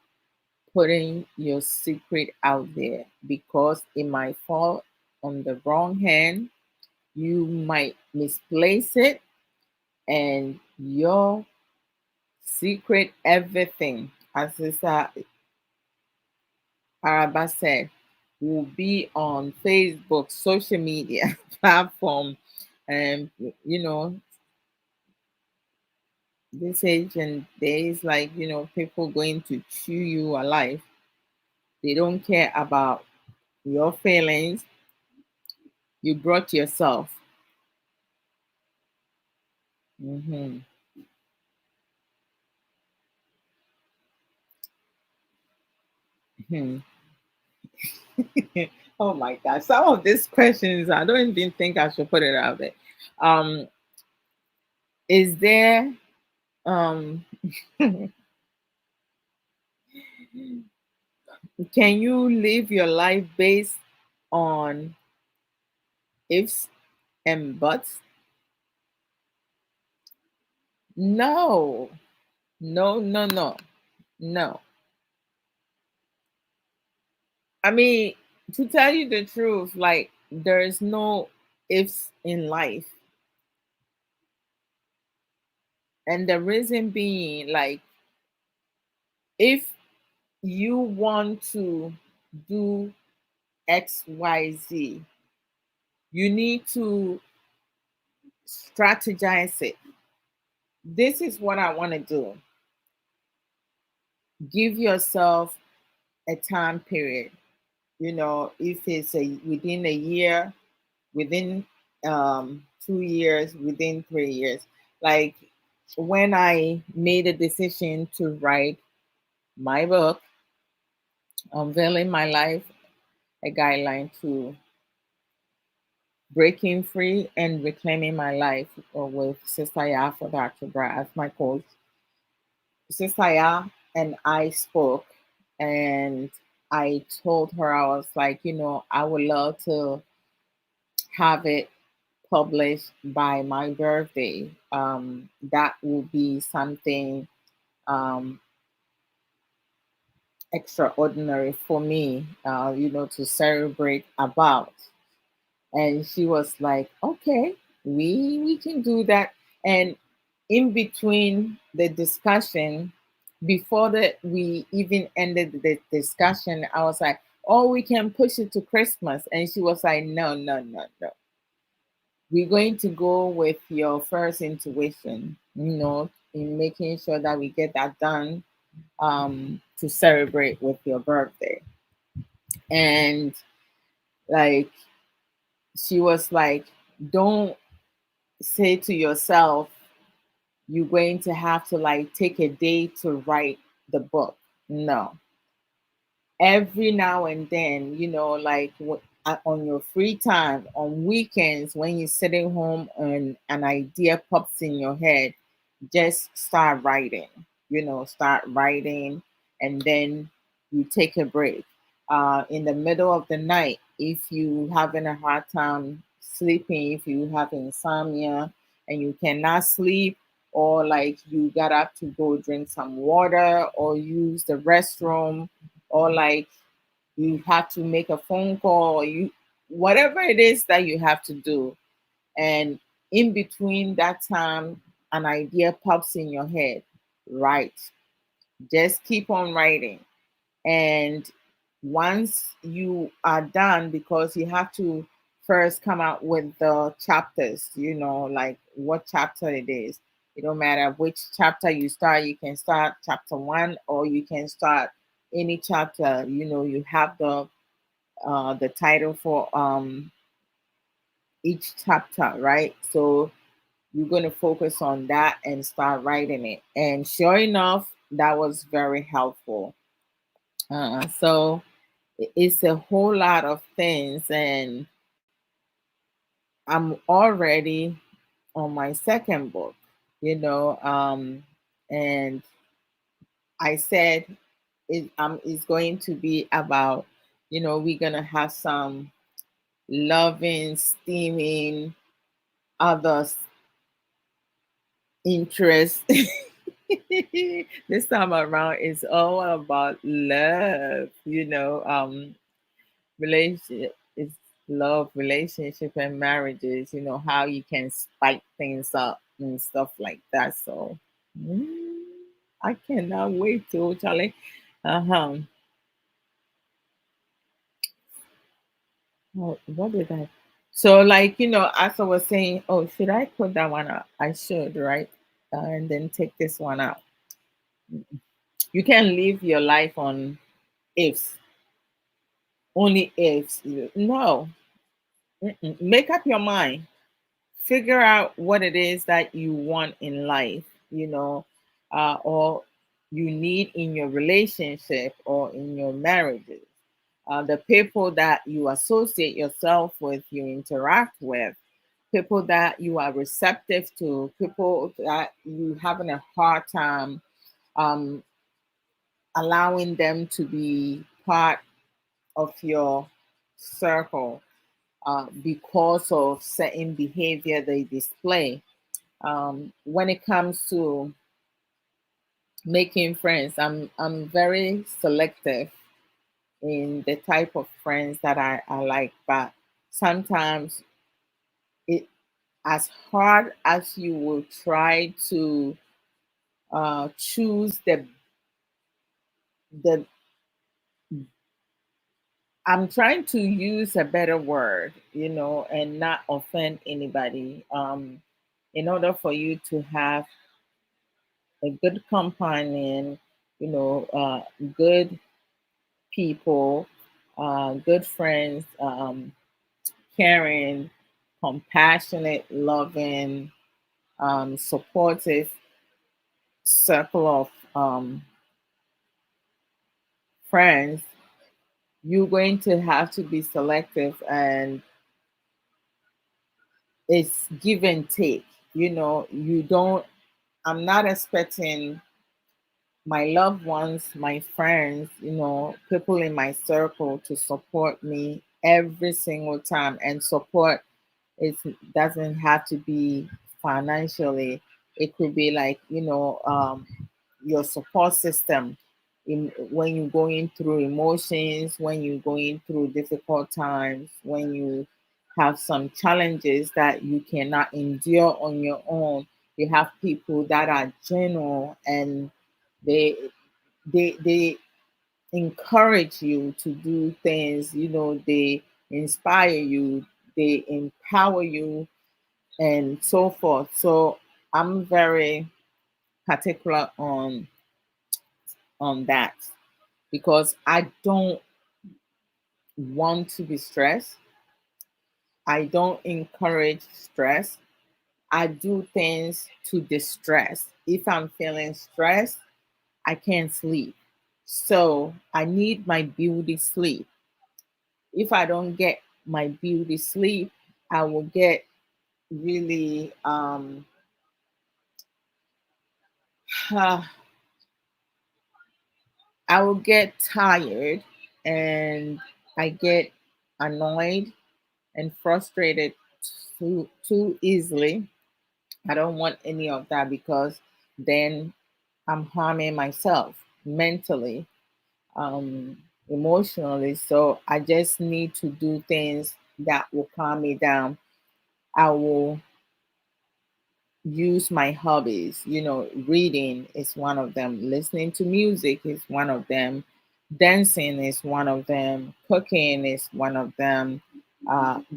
putting your secret out there because it might fall on the wrong hand. You might misplace it, and your secret, everything, as Sister Araba said, will be on Facebook, social media platform, and this age and days, like people going to chew you alive. They don't care about your feelings. You brought yourself. Hmm. Hmm. Oh my gosh, some of these questions I don't even think I should put it out there. Um, is there um can you live your life based on ifs and buts? No, no, no, no, no. I mean, to tell you the truth, like there's no ifs in life. And the reason being, like, if you want to do XYZ, you need to strategize it. This is what I want to do. Give yourself a time period. If it's within a year, within 2 years, within 3 years. Like when I made a decision to write my book, Unveiling My Life, a guideline to breaking free and reclaiming my life, with Sister Ya for Dr. Bra as my coach. Sister Ya and I spoke, and I told her, I was like, I would love to have it published by my birthday. That will be something um, extraordinary for me, to celebrate about. And she was like, okay, we can do that. And in between the discussion, before that we even ended the discussion, I was like, or we can push it to Christmas. And she was like, no, no, no, no. We're going to go with your first intuition, in making sure that we get that done to celebrate with your birthday. And like, she was like, don't say to yourself, you're going to have to like take a day to write the book. No, every now and then, like on your free time, on weekends, when you're sitting home and an idea pops in your head, just start writing, start writing, and then you take a break. In the middle of the night, if you having a hard time sleeping, if you have insomnia and you cannot sleep, or like you got up to go drink some water or use the restroom, or like you have to make a phone call, or you whatever it is that you have to do, and in between that time an idea pops in your head, write. Just keep on writing. And once you are done, because you have to first come out with the chapters, like what chapter it is. It don't matter which chapter you start. You can start chapter 1, or you can start any chapter. You have the title for each chapter, right? So you're going to focus on that and start writing it. And sure enough, that was very helpful. So it's a whole lot of things, and I'm already on my second book, and I said it's going to be about, we're gonna have some loving, steaming, others interest. This time around it's all about love, relationship is love, relationship, and marriages, how you can spike things up and stuff like that. So mm, I cannot wait to Charlie. Uh-huh. What did I, so like, as I was saying, oh, should I put that one out? I should, right? And then take this one out. You can live your life on ifs, only ifs. No. Mm-mm. Make up your mind. Figure out what it is that you want in life, or you need in your relationship or in your marriages. The people that you associate yourself with, you interact with, people that you are receptive to, people that you having a hard time um, allowing them to be part of your circle because of certain behavior they display. When it comes to making friends, I'm very selective in the type of friends that I like, but sometimes it, as hard as you will try to choose the I'm trying to use a better word, and not offend anybody. In order for you to have a good companion, good people, good friends, caring, compassionate, loving, supportive circle of friends, you're going to have to be selective, and it's give and take. You don't, I'm not expecting my loved ones, my friends, people in my circle to support me every single time. And support, it doesn't have to be financially. It could be like, your support system in when you're going through emotions, when you're going through difficult times, when you have some challenges that you cannot endure on your own. You have people that are genuine, and they they encourage you to do things, they inspire you, they empower you, and so forth. So I'm very particular on that because I don't want to be stressed. I don't encourage stress. I do things to distress. If I'm feeling stressed, I can't sleep. So I need my beauty sleep. If I don't get my beauty sleep, I will get really I will get tired, and I get annoyed and frustrated too easily. I don't want any of that because then I'm harming myself mentally, emotionally. So I just need to do things that will calm me down. I will use my hobbies. Reading is one of them, listening to music is one of them, dancing is one of them, cooking is one of them,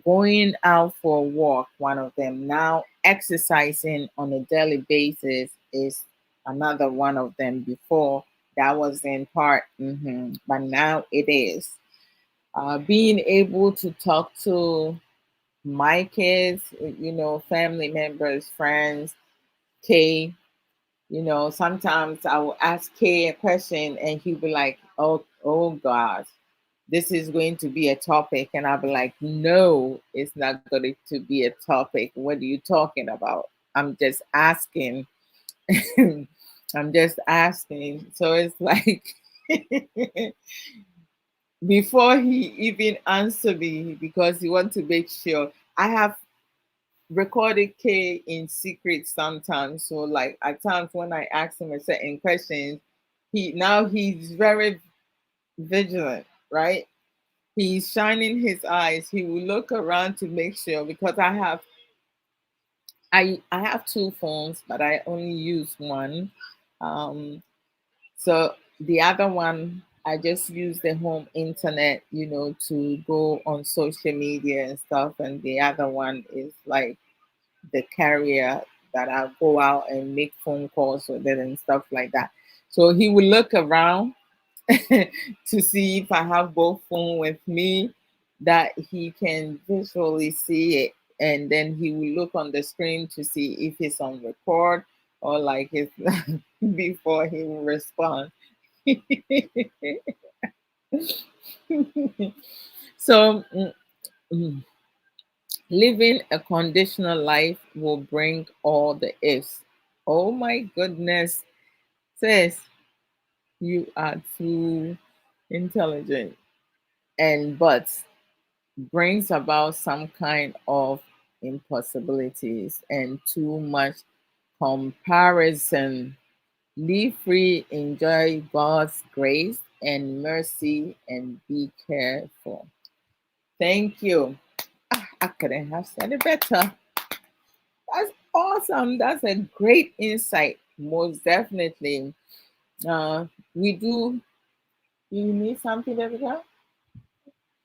going out for a walk, one of them. Now, exercising on a daily basis is another one of them. Before, that was in part, but now it is. Being able to talk to my kids, family members, friends, Kay. Sometimes I will ask Kay a question and he'll be like, oh God, this is going to be a topic. And I'll be like, no, it's not going to be a topic. What are you talking about? I'm just asking. I'm just asking. So it's like before he even answer me, because he wants to make sure I have recorded K in secret sometimes. So like at times when I ask him a certain questions, he's very vigilant, right? He's shining his eyes. He will look around to make sure, because I have two phones, but I only use one. Um, so the other one I just use the home internet, to go on social media and stuff, and the other one is like the carrier that I go out and make phone calls with it and stuff like that. So he will look around to see if I have both phone with me, that he can visually see it, and then he will look on the screen to see if it's on record or like it's before he will respond. So living a conditional life will bring all the ifs. Oh my goodness, sis, you are too intelligent. And but brings about some kind of impossibilities and too much comparison. Live free, enjoy God's grace and mercy, and be careful. Thank you. I couldn't have said it better. That's awesome. That's a great insight. Most definitely. We do. You need something, baby girl?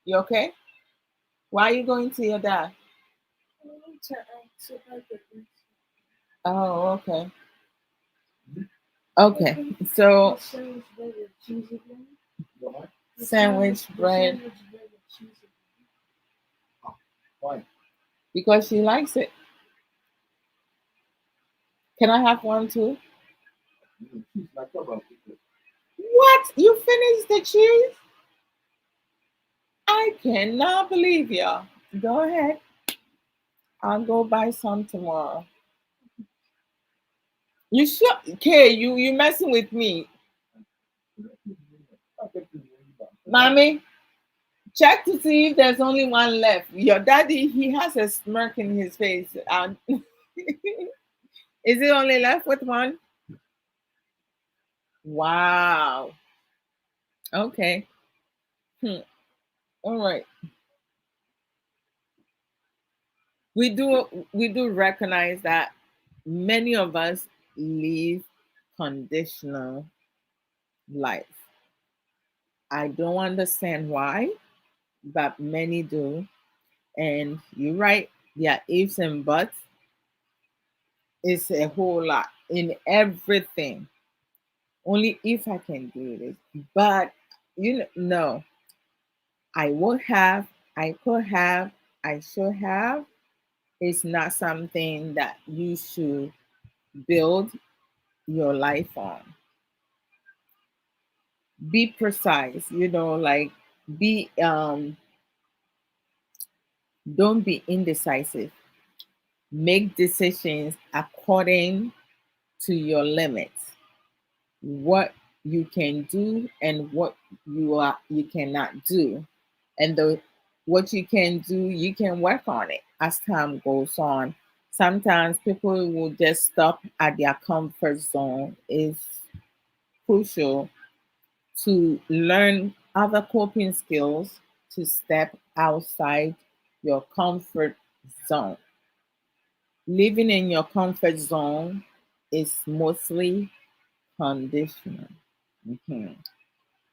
You okay? Why are you going to your dad? Oh, okay. Okay. So sandwich bread because she likes it. Can I have one too? What? You finished the cheese? I cannot believe y'all. Go ahead. I'll go buy some tomorrow. You sure? Okay, you messing with me, mommy? Check to see if there's only one left. Your daddy, he has a smirk in his face. Is it only left with one? Wow. Okay. All right. We do recognize that many of us live conditional life. I don't understand why, but many do. And you're right, yeah, ifs and buts is a whole lot in everything. Only if I can do this. But no, I would have, I could have, I should have. It's not something that you should build your life on. Be precise, like be don't be indecisive. Make decisions according to your limits. What you can do and what you cannot do. And the what you can do, you can work on it as time goes on. Sometimes people will just stop at their comfort zone. It's crucial to learn other coping skills to step outside your comfort zone. Living in your comfort zone is mostly conditional. Mhm.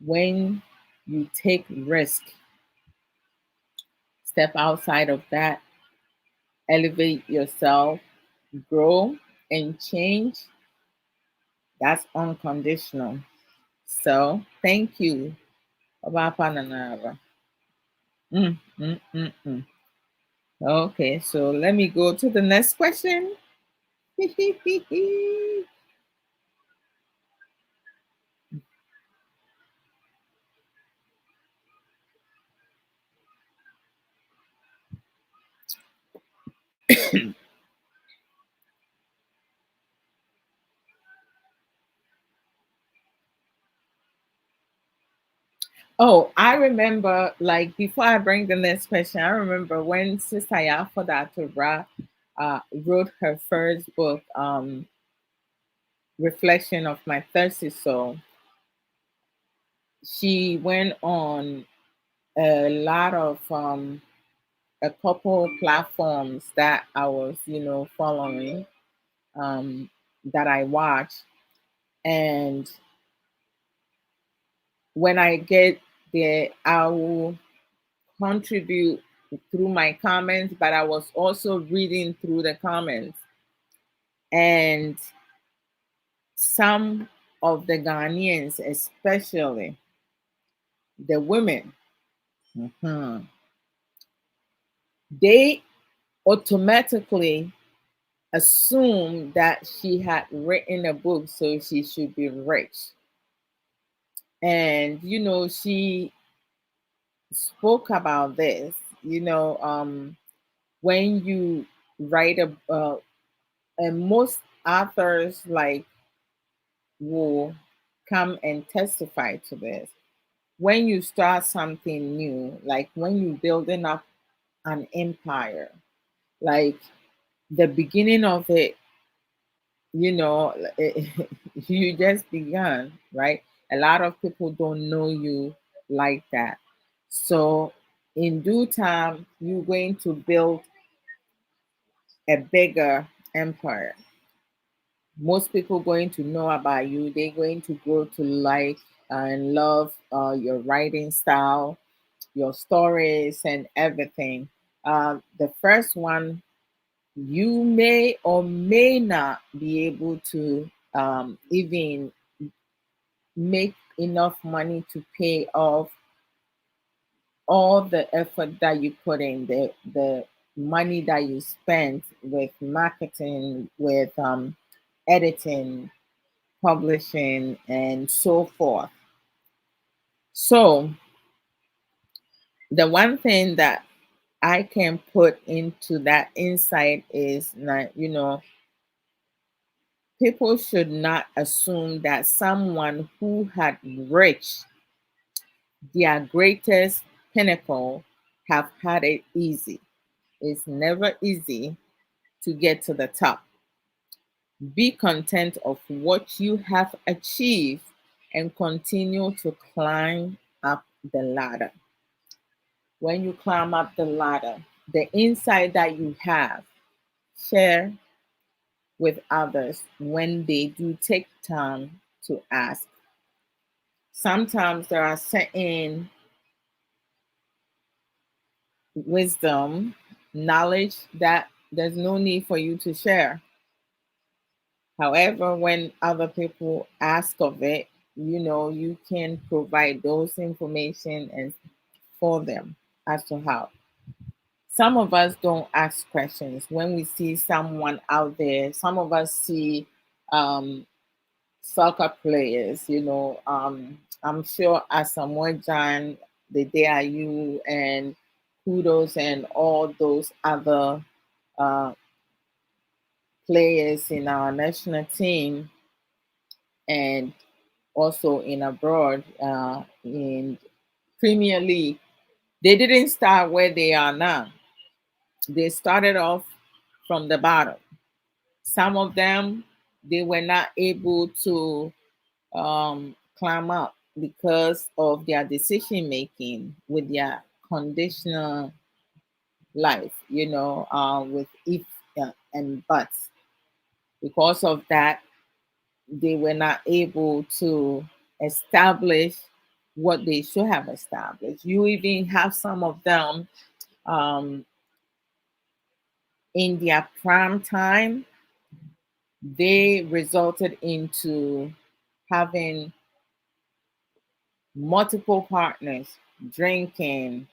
When you take risk, step outside of that, elevate yourself, grow, and change, that's unconditional. So thank you. Obapa Nanara. Mm, mm, mm, mm. Okay, so let me go to the next question. Oh, I remember, like, before I bring the next question, I remember when Sister Yafoda Tobra wrote her first book, Reflection of My Thirsty Soul. She went on a lot of a couple platforms that I was, following, that I watched. And when I get there, I will contribute through my comments, but I was also reading through the comments. And some of the Ghanaians, especially the women, mhm, they automatically assumed that she had written a book, so she should be rich. And, she spoke about this, when you write and most authors like will come and testify to this. When you start something new, like when you're building up an empire, like the beginning of it, you just began, right? A lot of people don't know you like that. So, in due time, you're going to build a bigger empire. Most people going to know about you. They're going to grow to like and love your writing style, your stories, and everything. The first one, you may or may not be able to even make enough money to pay off all the effort that you put in, the money that you spent with marketing, with editing, publishing, and so forth. So the one thing that I can put into that insight is that, people should not assume that someone who had reached their greatest pinnacle have had it easy. It's never easy to get to the top. Be content of what you have achieved and continue to climb up the ladder. When you climb up the ladder, the insight that you have, share with others when they do take time to ask. sometimes there are certain wisdom, knowledge that there's no need for you to share. However, when other people ask of it, you can provide those information and for them as to how. Some of us don't ask questions when we see someone out there. Some of us see um, soccer players, I'm sure Asamoah Gyan, the DIU, and Kudos, and all those other uh, players in our national team and also in abroad in Premier League. They didn't start where they are now. They started off from the bottom. Some of them, they were not able to climb up because of their decision making with their conditional life, with if and buts. Because of that, they were not able to establish what they should have established. You even have some of them um, in their prime time, they resulted into having multiple partners, drinking,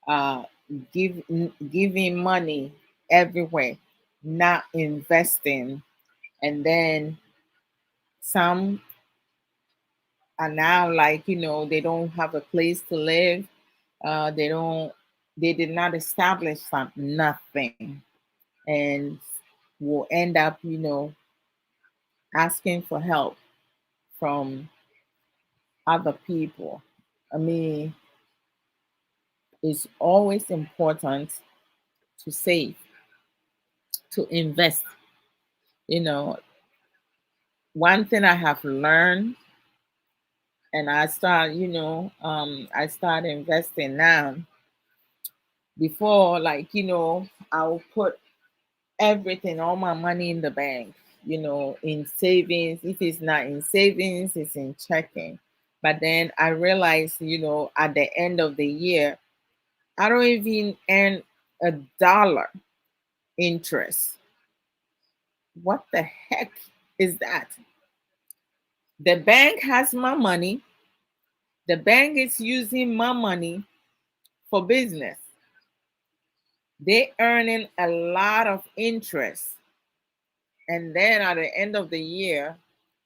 uh, giving money everywhere, not investing, and then some are now like they don't have a place to live. They did not establish nothing, and will end up asking for help from other people. I mean, it's always important to save, to invest. You know, one thing I have learned, and I start investing now. Before, like, I'll put everything, all my money in the bank, in savings. If it's not in savings, it's in checking. But then I realized, at the end of the year, I don't even earn $1 interest. What the heck is that? The bank has my money. The bank is using my money for business. They earning a lot of interest. And then at the end of the year,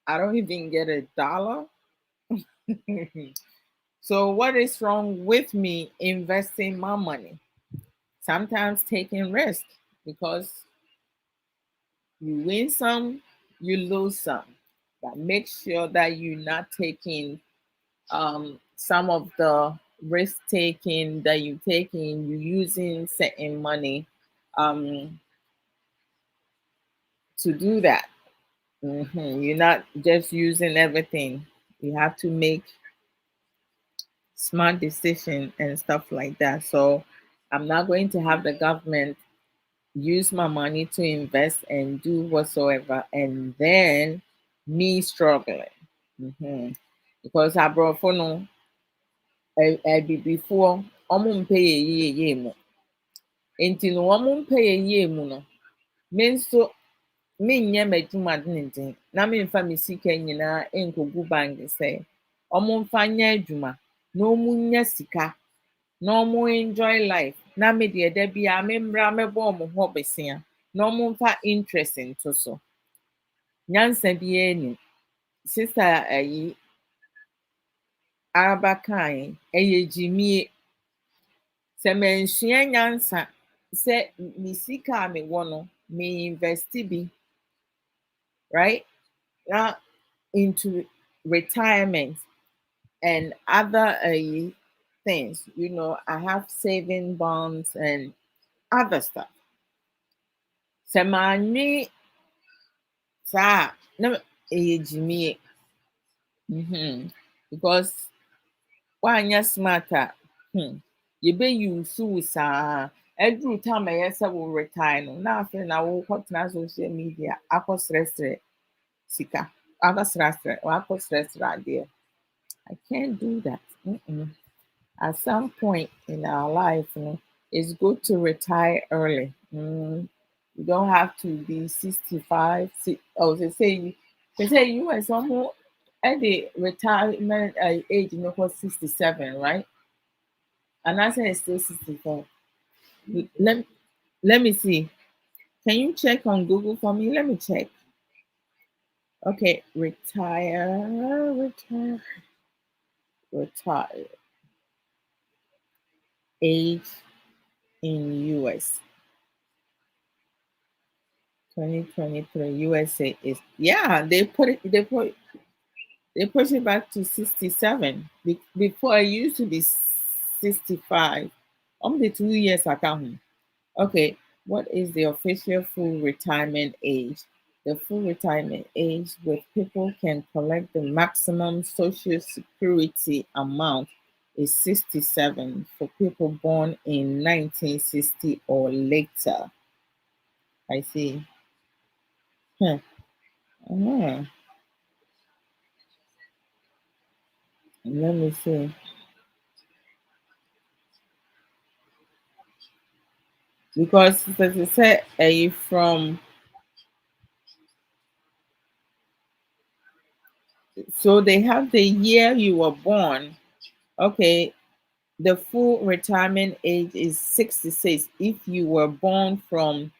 I don't even get $1. So what is wrong with me investing my money? Sometimes taking risk, because you win some, you lose some. But make sure that you're not taking some of the risk taking that you taking. You using certain money um, to do that. You're not just using everything. You have to make smart decision and stuff like that. So I'm not going to have the government use my money to invest and do whatsoever, and then me struggling. Mhm. Because aborɔfo no, abibifoɔ, ɔmo mpɛ yie mu. Nti no ɔmo mpɛ yie mu no, me nso menyɛ m'adwuma denden na memfa me sika nyinaa nkɔgu bank sɛ ɔmo mfa nyɛ adwuma na ɔmo nya sika na ɔmo enjoy life, na me deɛ da biara memmra mɛbɔ ɔmo ho bosea na ɔmo mfa interest nto so. Nyansa biara nim. Sister Araba kae, ɛyɛ gyimie. Sɛ mansua nyansa sɛ me sika a mewɔ no, me invest bi, right? Na into retirement and other things. I have saving bonds and other stuff. Sɛ manwe saa a, na ɛyɛ gyimie. Because woanyɛ smart a, yɛbɛuse wo saa. Ɛduru time a ɛyɛ sɛ wo retire no, na afei na wokɔtena social media akɔsrɛsrɛ sika, wakɔsrɛsrɛ adeɛ. I can't do that. Mm-mm. At some point in our life, it's good to retire early. You don't have to be 65. Oh, they say you and someone at the retirement age, was 67, right? And I say it's still 64. Let, let me see. Can you check on Google for me? Let me check. Okay, retire age in US. 2023 USA is, yeah, they push it back to 67. Before it used to be 65. Only 2 years I count. Okay, what is the official full retirement age? The full retirement age where people can collect the maximum social security amount is 67 for people born in 1960 or later. I see. Huh. Ah, let me see. Because as I said, from so they have the year you were born. Okay, the full retirement age is 66 if you were born from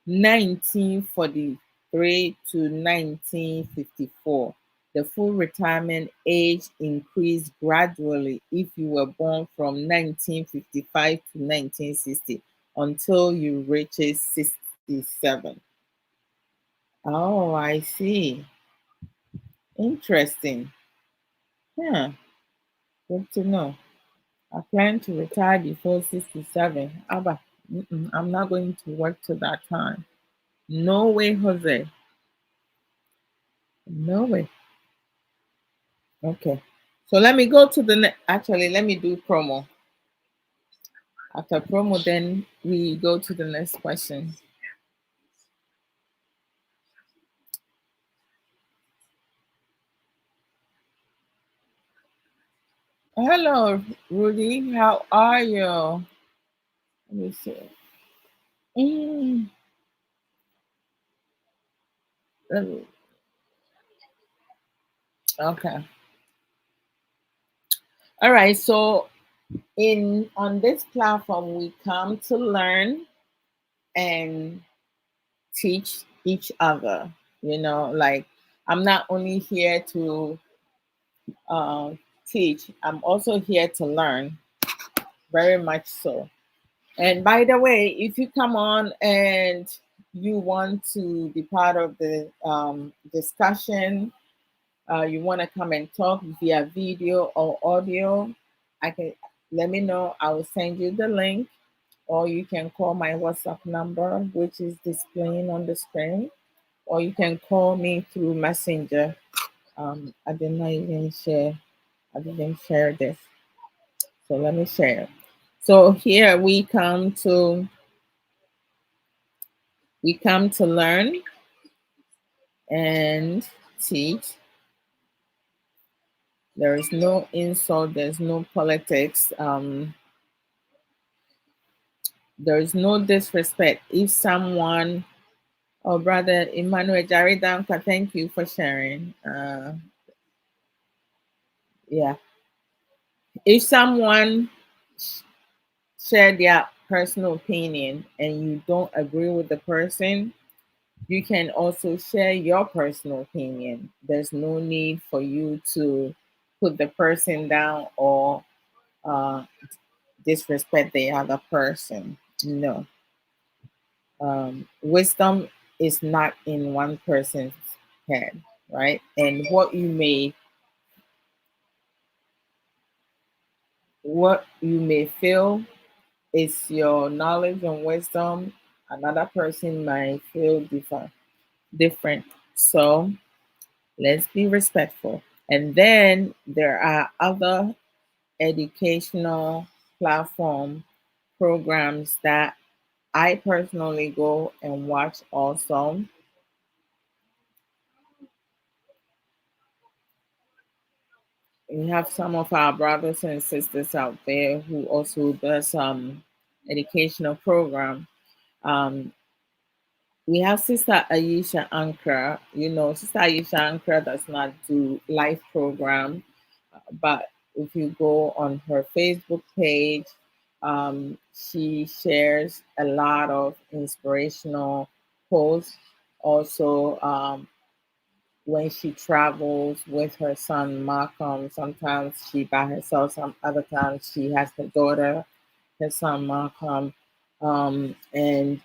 1943 to 1954. The full retirement age increased gradually if you were born from 1955 to 1960 until you reach 67. Oh, I see. Interesting. Yeah, good to know. I plan to retire before 67. Abba, I'm not going to work till that time. No way, Jose. No way. Okay. So let me go to the actually, let me do promo. After promo, then we go to the next question. Hello, Rudy. How are you? Let me see. Mm, let me- okay. All right. So in on this platform, we come to learn and teach each other. Like I'm not only here to uh, teach, I'm also here to learn, very much so. And by the way, if you come on and you want to be part of the discussion, you want to come and talk via video or audio, I can let me know. I will send you the link, or you can call my WhatsApp number, which is displaying on the screen, or you can call me through Messenger. I did not even share. I didn't share this, so let me share. So here we come to learn and teach. There is no insult. There's no politics. There is no disrespect. If someone, oh brother Emmanuel Jaridanka, thank you for sharing. Yeah, if someone share their personal opinion and you don't agree with the person, you can also share your personal opinion. There's no need for you to put the person down or uh, disrespect the other person. No. Wisdom is not in one person's head, right? And what you may feel is your knowledge and wisdom. Another person might feel different. So let's be respectful. And then there are other educational platform programs that I personally go and watch also. We have some of our brothers and sisters out there who also does educational program. Um, we have Sister Aisha Ankara. You know, Sister Aisha Ankara does not do live program, but if you go on her Facebook page, she shares a lot of inspirational posts. Also, when she travels with her son Malcolm, sometimes she by herself, some other times she has her daughter, her son Malcolm, and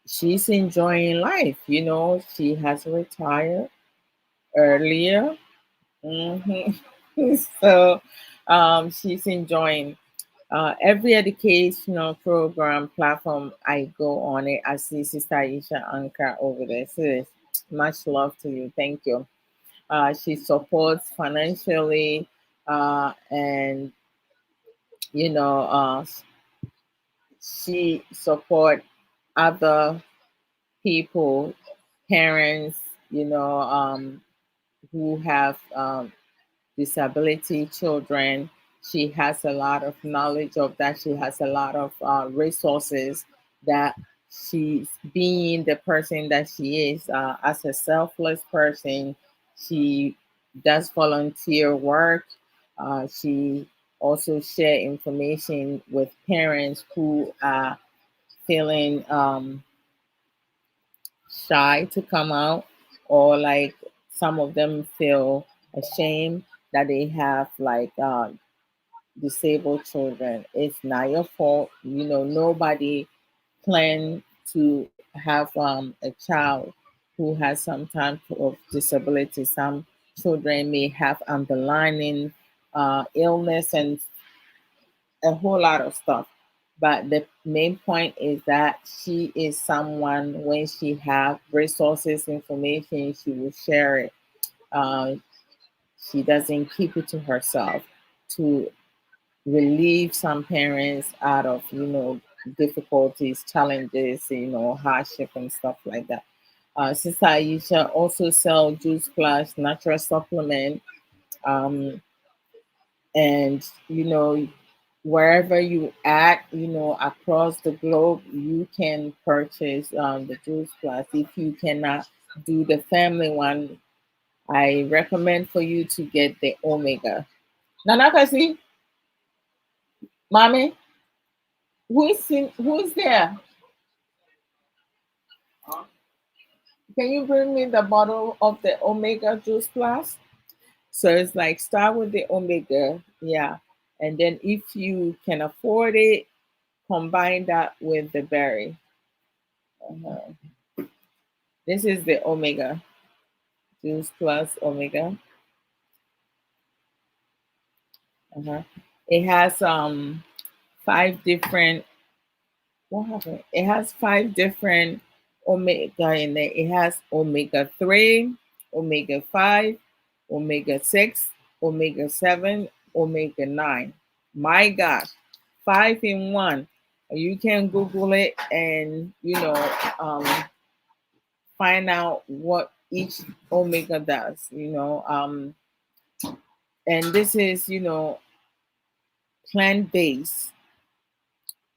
she's enjoying life. You know, she has retired earlier. hmm so she's enjoying every educational program platform I go on it. I see Sister Aisha Anka over there. Sis, much love to you. Thank you. She supports financially, and you know, she support other people, parents, you know, who have disability children. She has a lot of knowledge of that. She has a lot of resources that she's being the person that she is as a selfless person. She does volunteer work. She also share information with parents who are feeling shy to come out, or like some of them feel ashamed that they have like disabled children. It's not your fault. You know, nobody planned to have a child who has some type of disability. Some children may have underlying illness and a whole lot of stuff. But the main point is that she is someone, when she have resources, information, she will share it. Uh, she doesn't keep it to herself to relieve some parents out of, you know, difficulties, challenges, you know, hardship and stuff like that. Sister Aisha also sell Juice Plus natural supplement. Um, and you know, wherever you at, you know, across the globe, you can purchase the Juice Plus. If you cannot do the family one, I recommend for you to get the Omega. Nanakasi, mommy, who's there? Can you bring me the bottle of the Omega Juice Plus? So it's like start with the Omega, yeah, and then if you can afford it, combine that with the berry. Uh-huh. This is the Omega Juice Plus Omega. Uh-huh. It has five different, what happened? It has five different omega in there. It has omega 3, omega 5, omega 6, omega 7, omega 9. My gosh, five in one. You can Google it and, you know, um, find out what each omega does, you know. And this is, you know, plant based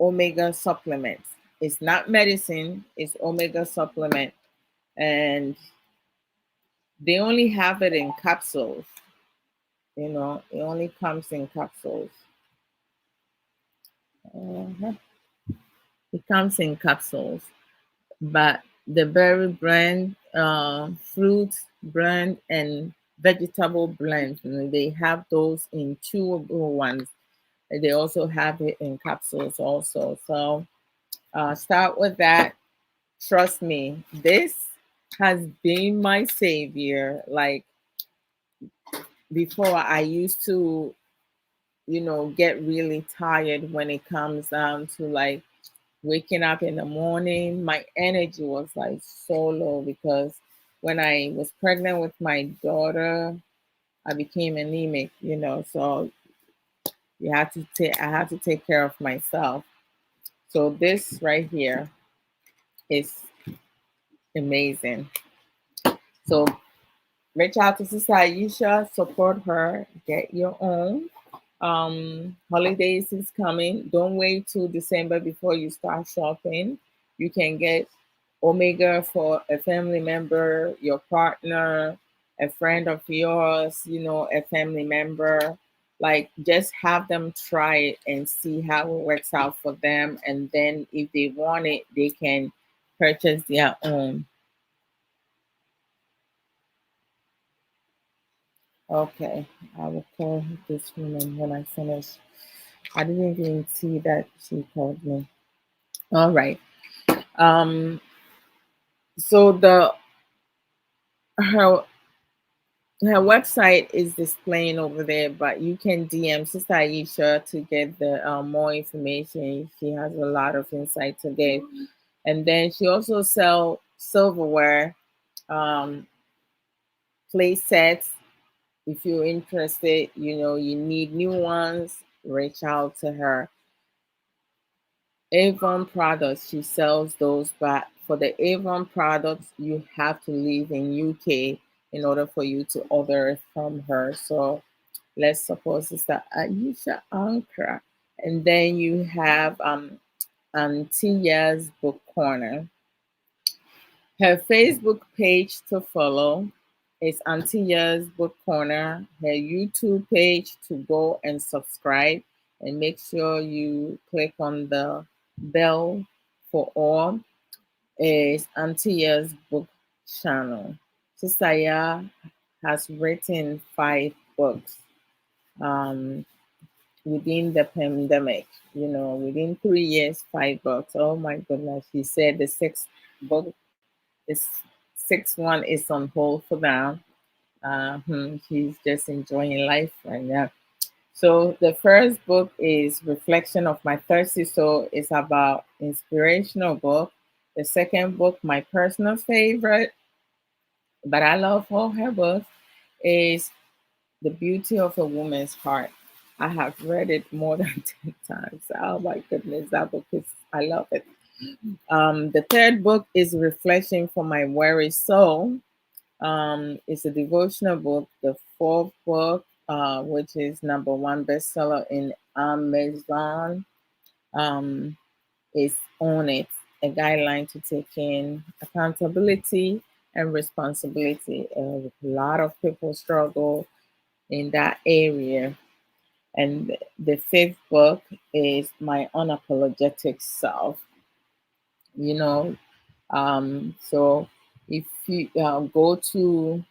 omega supplements. It's not medicine, it's omega supplement. And they only have it in capsules, you know, it only comes in capsules. Uh-huh. It comes in capsules. But the berry blend, fruit blend, and vegetable blend, you know, they have those in chewable ones. They also have it in capsules also. So start with that. Trust me, this has been my savior. Like before, I used to, you know, get really tired when it comes down to like waking up in the morning. My energy was like so low because when I was pregnant with my daughter, I became anemic, you know, so I had to take care of myself. So this right here is amazing. So reach out to Sister Aisha, support her, get your own. Holidays is coming. Don't wait till December before you start shopping. You can get Omega for a family member, your partner, a friend of yours, a family member. Like, just have them try it and see how it works out for them. And then if they want it, they can purchase their own. Okay, I will call this woman when I finish. I didn't even see that she called me. All right. Um. So her her website is displaying over there, but you can DM Sister Aisha to get the more information. She has a lot of insight to give, and then she also sell silverware, um, play sets. If you're interested, you need new ones, reach out to her. Avon products, she sells those, but for the Avon products, you have to live in UK in order for you to order it from her. So let's suppose it's the Aisha Ankara. And then you have Antia's Book Corner. Her Facebook page to follow is Antia's Book Corner. Her YouTube page to go and subscribe, and make sure you click on the bell for all is Antia's Book Channel. Sister has written 5 books um, within the pandemic. Within 3 years, 5 books. Oh my goodness! She said the sixth book, this sixth one is on hold for now. She's just enjoying life right now. So the first book is Reflection of My Thirsty Soul. It's about inspirational book. The second book, my personal favorite, but I love all her books, is The Beauty of a Woman's Heart. I have read it more than 10 times. Oh my goodness, that book is, I love it. The third book is Reflection for My Weary Soul. It's a devotional book. The fourth book, which is #1 bestseller in Amazon, um, is On It, a guideline to taking accountability and responsibility. A lot of people struggle in that area. And the fifth book is My Unapologetic Self. You know, so if you go to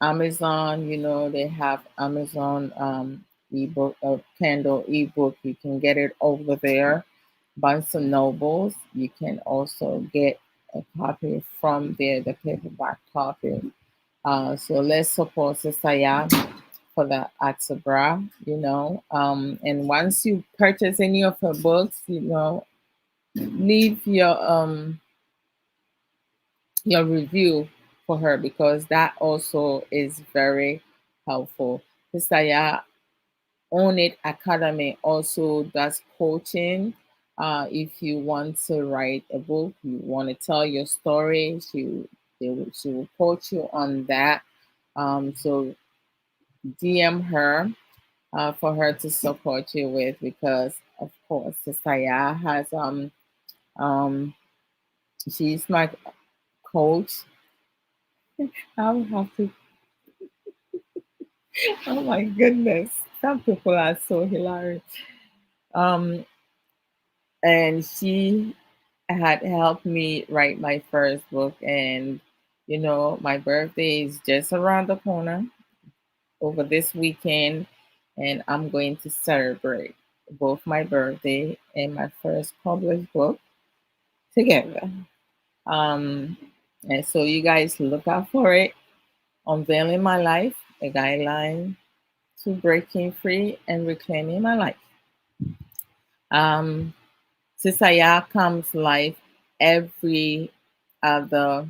Amazon, they have Amazon ebook, Kindle ebook. You can get it over there. Barnes and Nobles. You can also get a copy from there, the paperback copy. So let's support Sister Ya for the Atsabra, And once you purchase any of her books, leave your review for her, because that also is very helpful. Sister Ya Own It Academy also does coaching. If you want to write a book, you want to tell your story, she will coach you on that. So DM her for her to support you with, because of course Sister Ya has um she's my coach. I will have to. Oh my goodness. Some people are so hilarious. Um, and she had helped me write my first book. And, my birthday is just around the corner over this weekend. And I'm going to celebrate both my birthday and my first published book together. Um, and so you guys look out for it. Unveiling My Life, a guideline to breaking free and reclaiming my life. Um, Sister comes live every other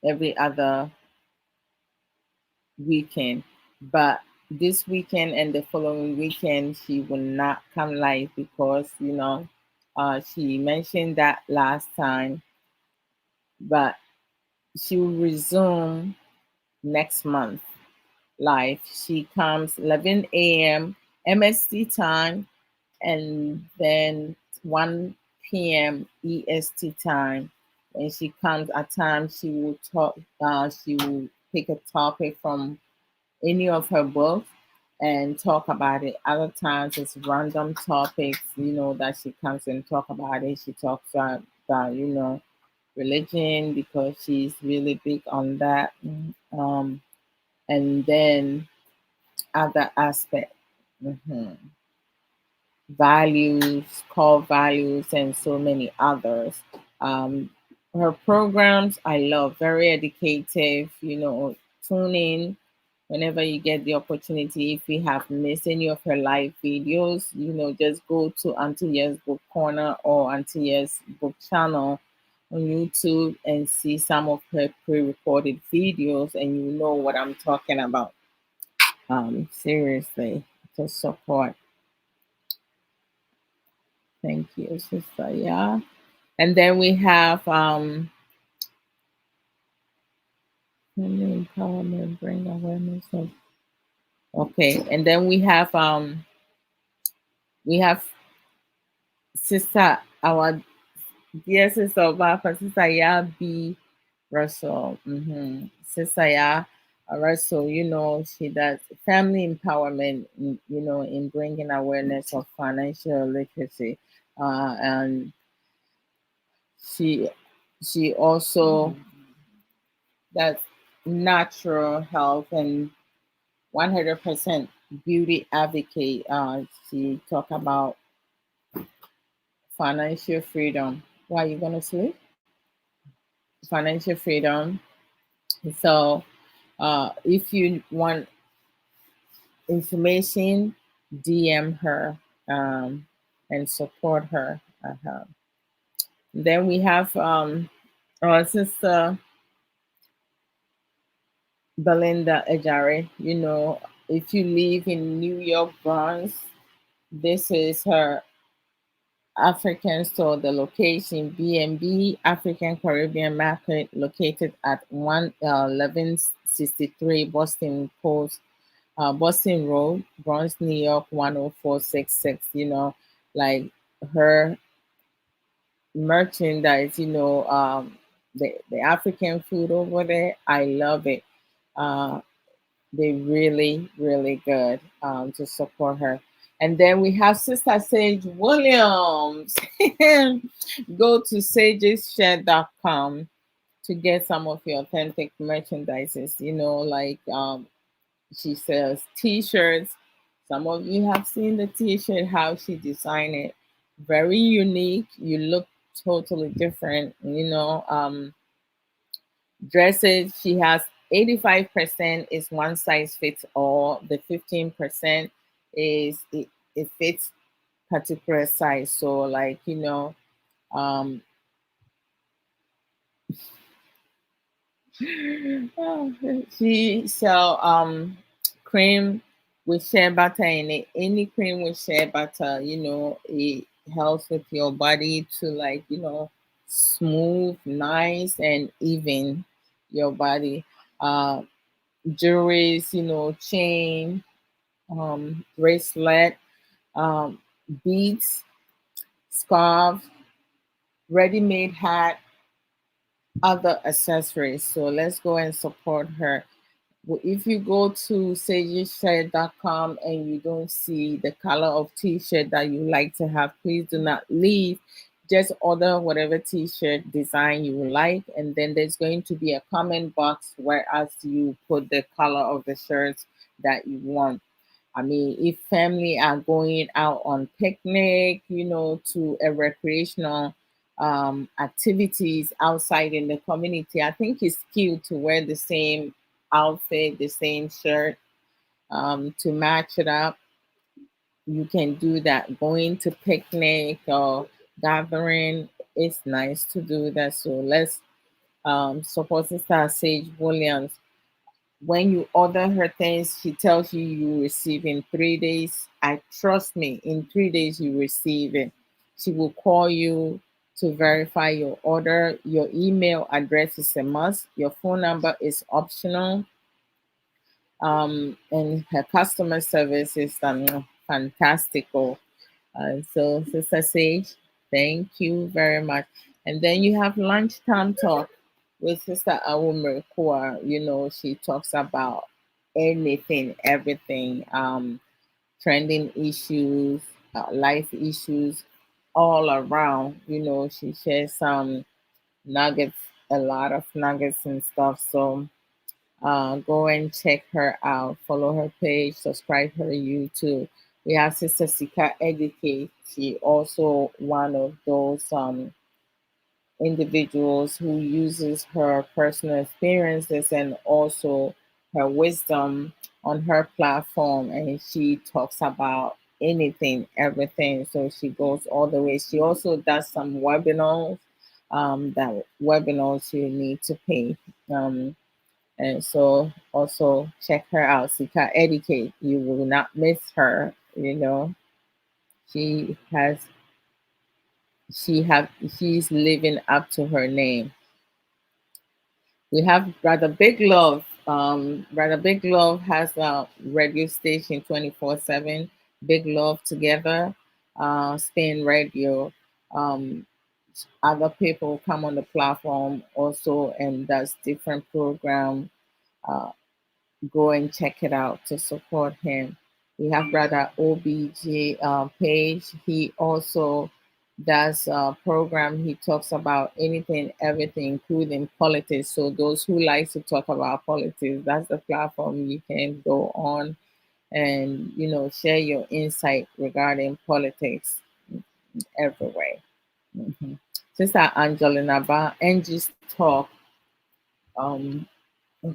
every other weekend, but this weekend and the following weekend she will not come live, because she mentioned that last time, but she will resume next month live. She comes 11 a.m. MST time, and then 1 p.m. EST time. When she comes, at times she will talk. She will pick a topic from any of her books and talk about it. Other times it's random topics, that she comes and talk about it. She talks about, religion because she's really big on that. And then other aspects. Mhm. Values, core values, and so many others. Um, Her programs I love, very educative, tune in whenever you get the opportunity. If you have missed any of her live videos, just go to Auntie Yes Book Corner or Auntie Yes Book Channel on YouTube and see some of her pre-recorded videos, and you know what I'm talking about. Seriously, to support. Thank you, sister. Yeah. And then we have empowerment, bring awareness of, okay. And then we have sister, our dear sister of our sister Ya B Russell. Sister Ya Russell, she does family empowerment, in bringing awareness of financial literacy. And she she also does natural health and 100% beauty advocate. She talk about financial freedom. Why are you gonna sleep? Financial freedom. So, if you want information, DM her, and support her. Then we have our sister Belinda Ejare. If you live in New York Bronx, this is her African store. The location B&B African Caribbean Market, located at 1163 Boston Road, Bronx, New York 10466. Like her merchandise, the African food over there, I love it. Uh, they really, really good, to support her. And then we have Sister Sage Williams. Go to sageshare.com to get some of your authentic merchandises. Like she sells t-shirts. Some of you have seen the t-shirt, how she designed it. Very unique. You look totally different. Dresses, she has 85% is one size fits all. The 15% is it fits particular size. So like, um she sell cream with shea butter in it. Any cream with shea butter, it helps with your body to, like, smooth, nice, and even your body. Uh Jewelries, chain, bracelet, um, beads, scarf, ready-made hat, other accessories. So let's go and support her. If you go to sageshirt.com and you don't see the color of t-shirt that you like to have, please do not leave. Just order whatever t-shirt design you like, and then there's going to be a comment box where as you put the color of the shirts that you want. I mean, if family are going out on picnic, to a recreational activities outside in the community, I think it's cute to wear the same outfit, the same shirt, to match it up. You can do that. Going to picnic or gathering, it's nice to do that. So let's support Sister Sage Williams. When you order her things, she tells you you receive in 3 days. I trust me, in 3 days you receive it. She will call you to verify your order. Your email address is a must. Your phone number is optional. And her customer service is fantastical. So, Sister Sage, thank you very much. And then you have lunchtime talk with Sister Awumer Kua. You know, she talks about anything, everything, trending issues, life issues all around. You know, she shares some nuggets, a lot of nuggets and stuff. So, go and check her out. Follow her page. Subscribe her YouTube. We have Sister Sika Educate. She also one of those individuals who uses her personal experiences and also her wisdom on her platform, and she talks about anything, everything. So she goes all the way. She also does some webinars. That webinars you need to pay. And so also check her out. Sika Educate. You will not miss her. You know, she has she's living up to her name. We have Brother Big Love. Brother Big Love has a radio station 24/7. Big Love Together, Spin Radio. Um, Other people come on the platform also and does different program. Uh, Go and check it out to support him. We have Brother OBJ Page. He also does a program. He talks about anything, everything, including politics. So those who like to talk about politics, that's the platform you can go on and share your insight regarding politics everywhere. Mhm. Sister Angelina Ba, Angie's Talk. Um,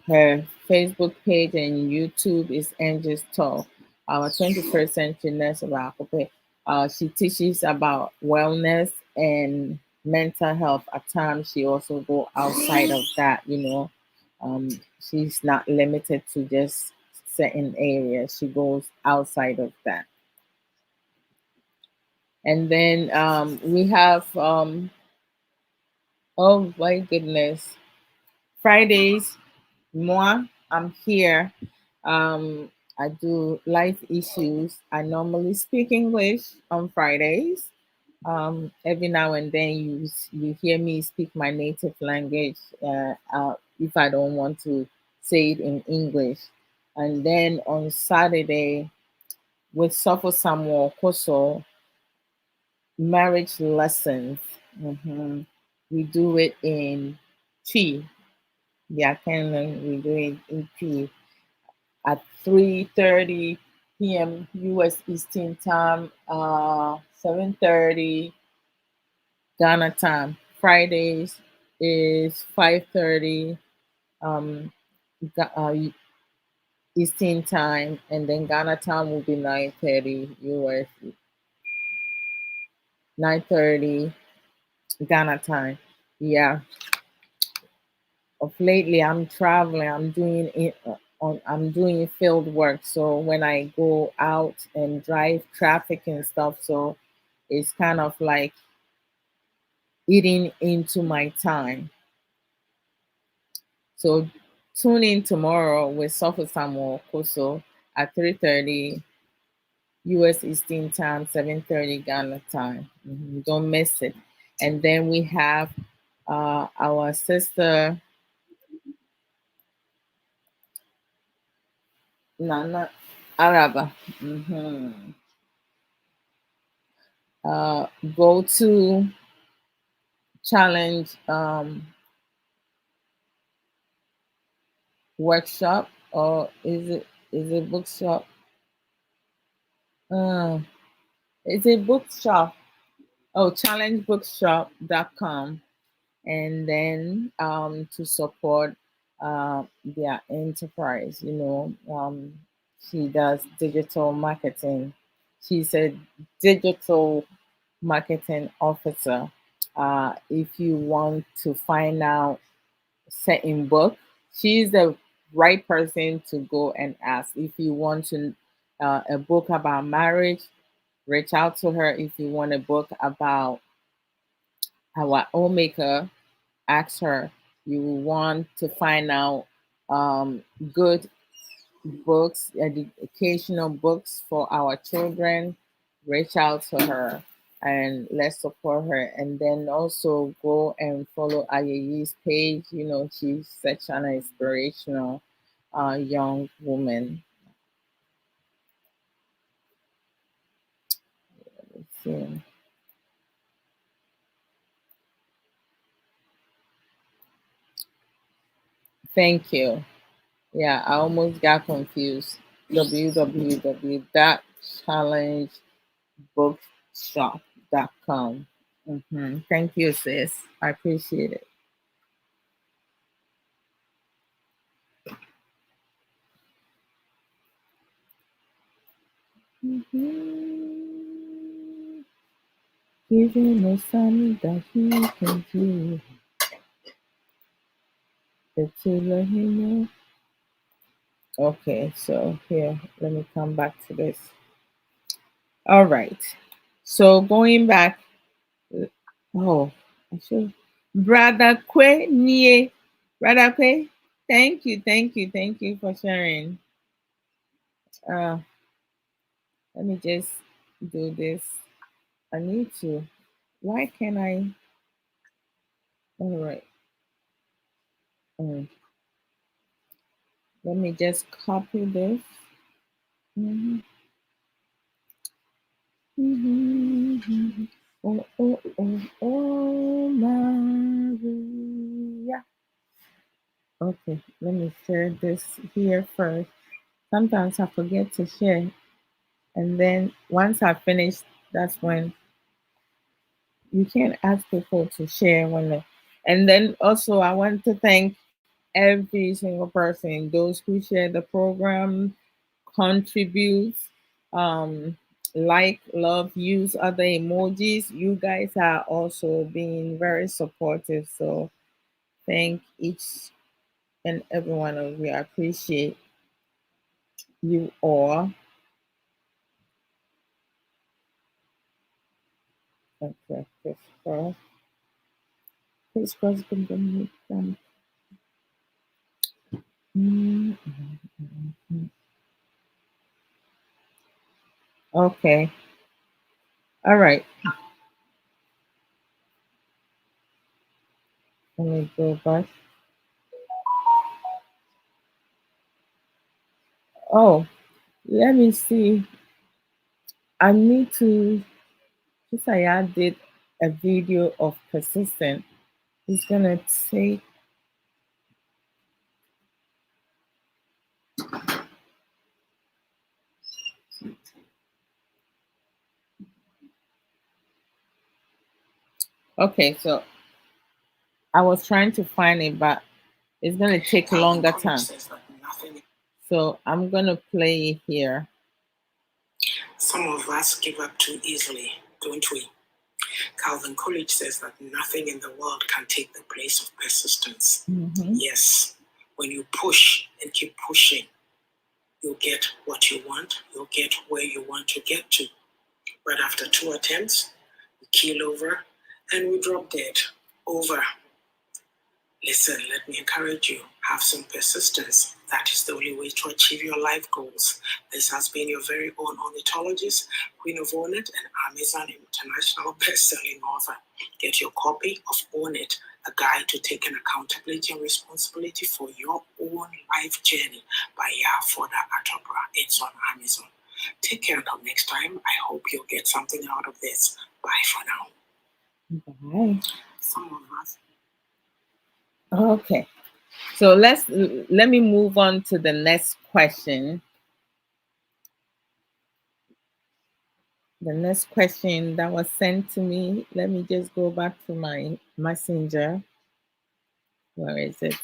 Her Facebook page and YouTube is Angels Talk. Our 21st Century Nurse of Akupe. She teaches about wellness and mental health. At times, she also go outside of that. She's not limited to just certain areas. She goes outside of that. And then we have, oh my goodness, Fridays. Moi, I'm here. I do life issues. I normally speak English on Fridays. Every now and then you hear me speak my native language if I don't want to say it in English. And then on Saturday with Sofo Samuel Koso, marriage lessons. Mhm. We do it in Chi. Yeah, we do it in Chi at 3:30 p.m. U.S. Eastern Time, 7:30 Ghana time. Fridays is 5:30 um, Eastern Time, and then Ghana time will be 9:30 U.S. 9:30 Ghana time. Yeah, of lately I'm traveling. I'm doing it I'm doing field work. So when I go out and drive traffic and stuff, so it's kind of like eating into my time. So tune in tomorrow with Sofa Samuel Koso at 3:30 US Eastern Time, 7:30 Ghana time. Don't miss it. And then we have our sister Nana Araba. hmm Uh, Go to challenge workshop, or is it bookshop? Uh, is it bookshop? Oh, challengebookshop.com. And then to support their enterprise. She does digital marketing. She's a digital marketing officer. If you want to find out certain book, she's the right person to go and ask. If you want to a book about marriage, reach out to her. If you want a book about our homemaker, ask her. You want to find out um, good books, educational books for our children, reach out to her and let's support her. And then also go and follow Ayayi's page. You know, she's such an inspirational young woman. So, thank you. Yeah, I almost got confused. www.challengebookshop.com. Thank you, sis. I appreciate it. Mhm. Giving us something that he can do. The to let him know. Okay, so here, let me come back to this. All right. So going back, oh, I should. Brother Kwe Nie. Brother Kwe, thank you for sharing. Uh, Let me just do this. I need to. Why can't I? All right. Um, Let me just copy this. Mhm. Mhm. Oh, oh, oh, oh, Maria. Okay, let me share this here first. Sometimes I forget to share, and then once I finish, that's when you can't ask people to share when they. And then also, I want to thank every single person, those who share the program, contribute, um, like, love, use other emojis. You guys are also being very supportive. So thank each and every one of you. I appreciate you all. Okay, Christopher. Christopher's been doing it. Mm, Okay. All right. Let me go back. Oh, let me see. I need to. Saya did a video of persistent. He's gonna take. Okay, so I was trying to find it, but it's gonna take a longer time. So I'm gonna play it here. Some of us give up too easily, don't we? Calvin Coolidge says that nothing in the world can take the place of persistence. Yes, when you push and keep pushing, you'll get what you want, you'll get where you want to get to. But after 2 attempts, we keel over and we drop dead. Over. Listen, let me encourage you. Have some persistence. That is the only way to achieve your life goals. This has been your very own ornithologist, Queen of Own It, and Amazon international best-selling author. Get your copy of Own It, a guide to taking accountability and responsibility for your own life journey by Yafoda Atopra. It's on Amazon. Take care until next time. I hope you'll get something out of this. Bye for now. Bye. Some of us. Okay. So let me move on to the next question. The next question that was sent to me. Let me just go back to my messenger. Where is it?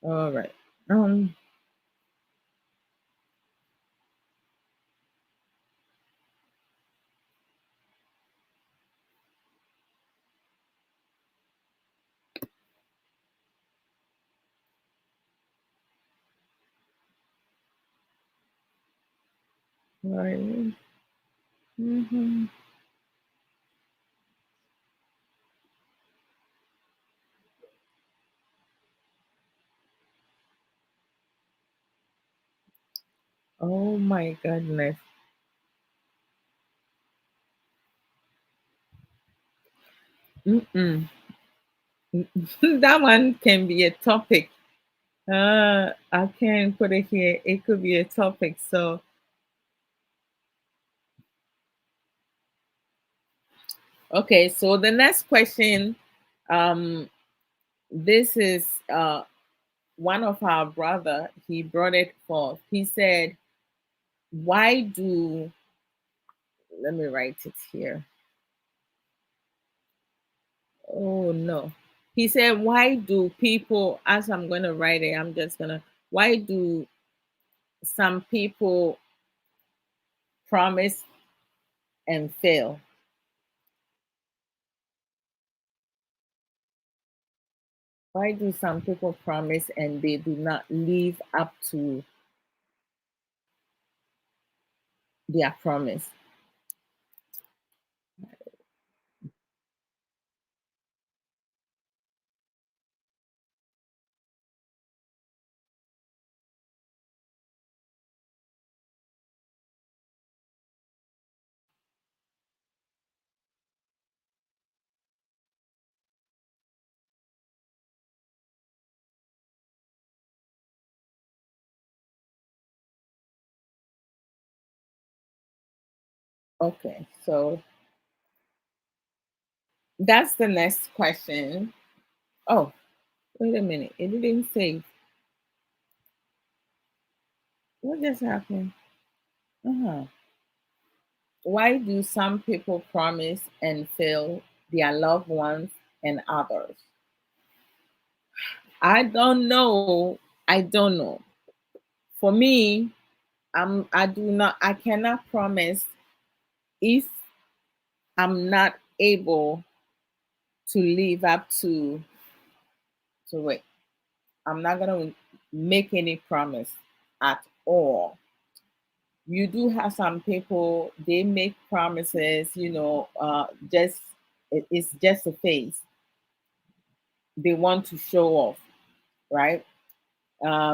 All right. Um. Where is it? Mm-hmm. Oh my goodness. Mm-mm. That one can be a topic. I can't put it here. It could be a topic. So, okay. So the next question, um, this is one of our brother. He brought it forth. He said, "Why do?" Let me write it here. Oh no. He said, "Why do people?" As I'm going to write it, I'm just gonna. Why do some people promise and fail? Why do some people promise and they do not live up to their promise? Okay, so that's the next question. Oh, wait a minute. It didn't say. What just happened? Uh-huh. Why do some people promise and fail their loved ones and others? I don't know. I don't know. For me, I cannot promise if I'm not able to live up to it. I'm not gonna make any promise at all. You do have some people, they make promises, just it's just a phase. They want to show off, right?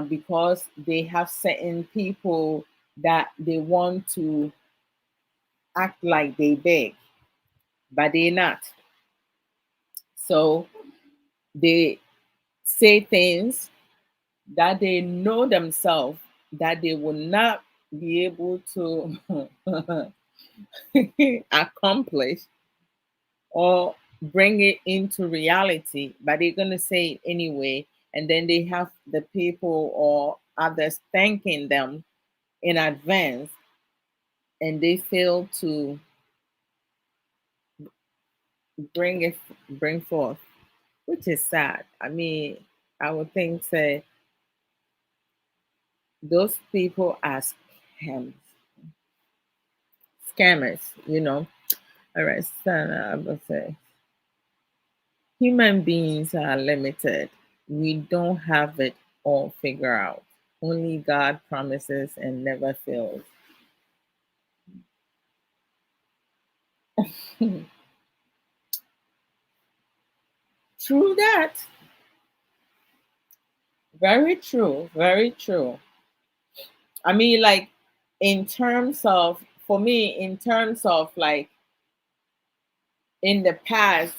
Because they have certain people that they want to act like they beg, but they're not. So they say things that they know themselves that they will not be able to accomplish or bring it into reality, but they're going to say it anyway. And then they have the people or others thanking them in advance, and they fail to bring forth, which is sad. I mean, I would think say those people are scammers. All right, Sana, I would say human beings are limited. We don't have it all figured out. Only God promises and never fails. True that. Very true. Very true. I mean, like, in terms of, for me, in terms of like in the past,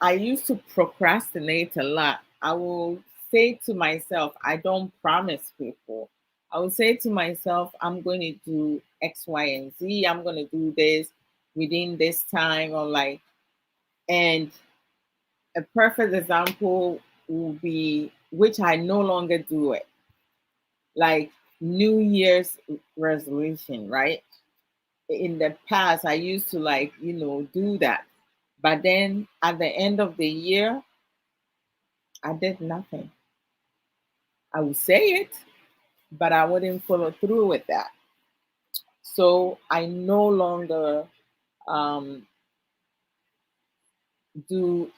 I used to procrastinate a lot. I will say to myself, I don't promise people. I will say to myself, I'm going to do X, Y, and Z. I'm going to do this within this time, or like, and a perfect example will be, which I no longer do it, like New Year's resolution, right? In the past, I used to like, do that. But then at the end of the year, I did nothing. I would say it, but I wouldn't follow through with that. So I no longer um, do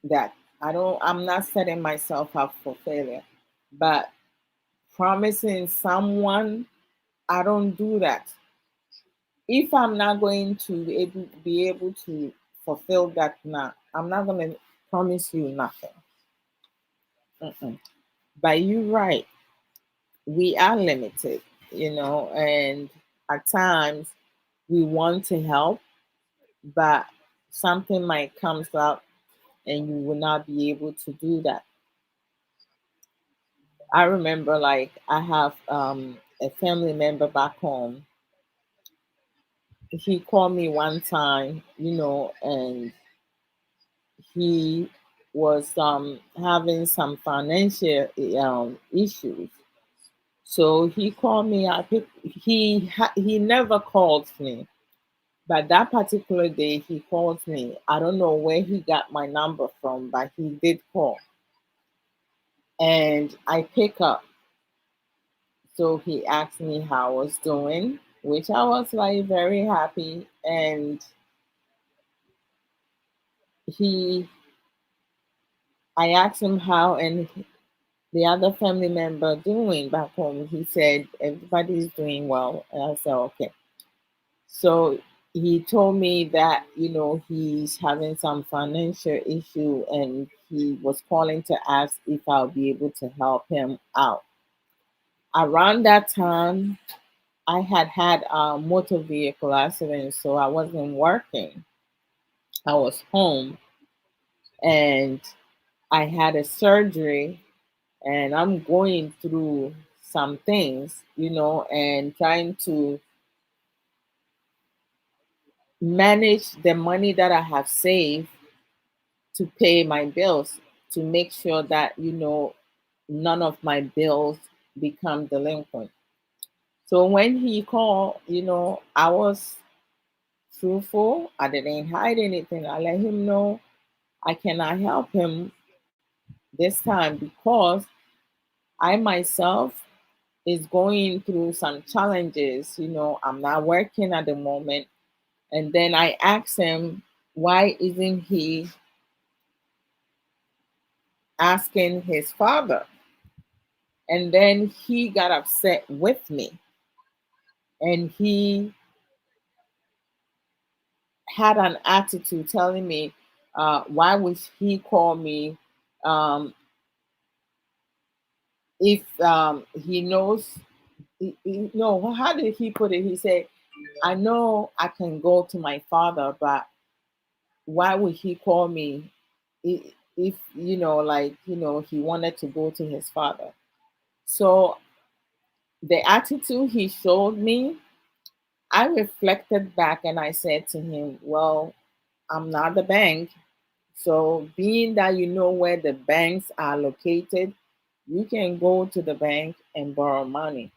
that. I'm not setting myself up for failure. But promising someone, I don't do that. If I'm not going to be able to fulfill that now, I'm not going to promise you nothing. Mm-mm. But you're right. we are limited, and at times we want to help, but something might comes up and you will not be able to do that. I remember, like, I have a family member back home. He called me one time, and he was having some financial issues. So he called me. He never called me, but that particular day he called me. I don't know where he got my number from, but he did call, and I pick up. So he asked me how I was doing, which I was like very happy, and he I asked him how and the other family member doing back home. He said everybody's doing well, and I said okay. So he told me that he's having some financial issue, and he was calling to ask if I'll be able to help him out. Around that time, I had a motor vehicle accident, so I wasn't working. I was home, and I had a surgery, and I'm going through some things, and trying to manage the money that I have saved to pay my bills, to make sure that none of my bills become delinquent. So when he called, I was truthful. I didn't hide anything. I let him know I cannot help him this time because I myself is going through some challenges. I'm not working at the moment. And then I asked him, why isn't he asking his father? And then he got upset with me, and he had an attitude telling me, why would he call me um, if he knows? No, how did he put it? He said, I know I can go to my father, but why would he call me if he wanted to go to his father? So the attitude he showed me, I reflected back and I said to him, well, I'm not the bank. So, being that you know where the banks are located, you can go to the bank and borrow money.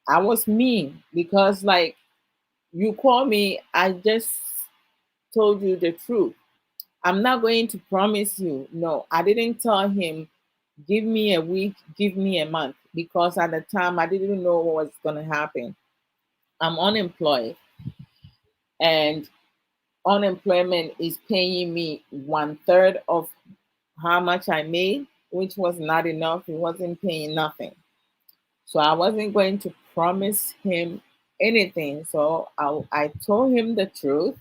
I was mean because, like, you call me, I just told you the truth. I'm not going to promise you. No, I didn't tell him, give me a week, give me a month, because at the time I didn't know what was going to happen. I'm unemployed, and unemployment is paying me one third of how much I made, which was not enough. It wasn't paying nothing. So I wasn't going to promise him anything. So I told him the truth,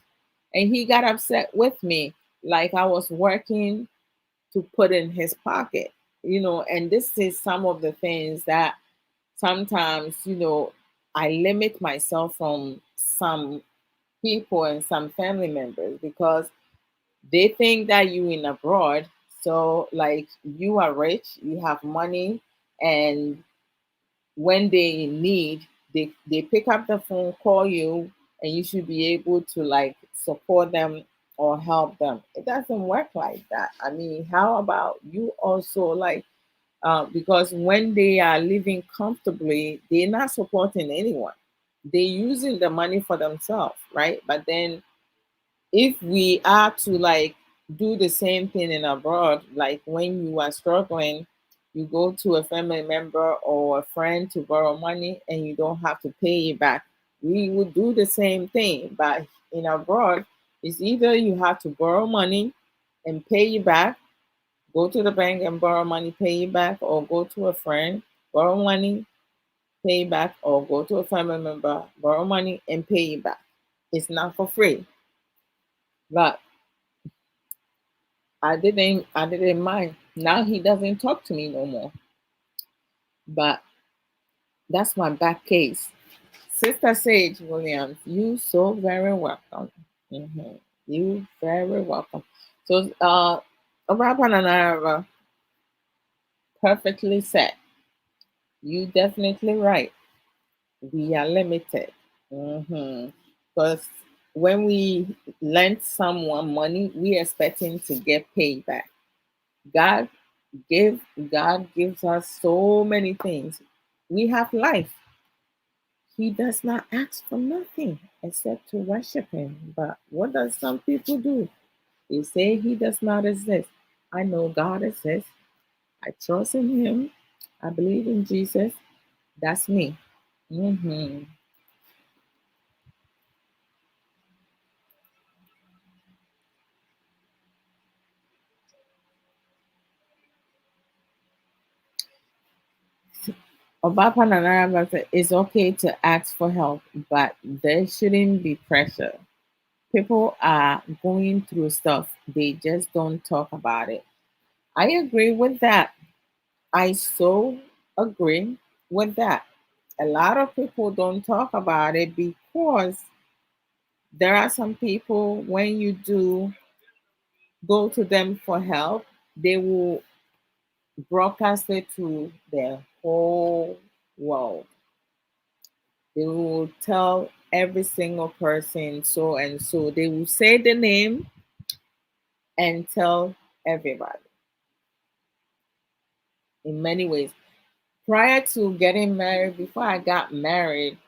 and he got upset with me, like I was working to put in his pocket. And this is some of the things that sometimes, I limit myself from some people and some family members because they think that you in abroad, so like you are rich, you have money, and when they in need, they pick up the phone, call you, and you should be able to like support them or help them. It doesn't work like that. I mean, how about you also like because when they are living comfortably, they're not supporting anyone. They're using the money for themselves, right? But then if we are to like do the same thing in abroad, like when you are struggling, you go to a family member or a friend to borrow money and you don't have to pay it back. We would do the same thing, but in abroad, it's either you have to borrow money and pay it back, go to the bank and borrow money, pay it back, or go to a friend, borrow money, pay it back, or go to a family member, borrow money and pay it back. It's not for free. But I didn't mind. Now he doesn't talk to me no more. But That's my back case. Sister Sage Williams, you so very welcome. Mhm. You very welcome. So, Obrapa Nanara, perfectly said. You definitely right. We are limited. Because when we lend someone money, we expecting to get paid back. God God gives us so many things. We have life. He does not ask for nothing except to worship him. But what does some people do? They say he does not exist. I know God exists. I trust in him. I believe in Jesus. That's me. hmm Obapa Nanaraba said it's okay to ask for help, but there shouldn't be pressure. People are going through stuff, they just don't talk about it. I agree with that. I so agree with that. A lot of people don't talk about it because there are some people, when you do go to them for help, they will broadcast it to the whole world. They will tell every single person so and so. They will say the name and tell everybody in many ways. Prior to getting married, before I got married,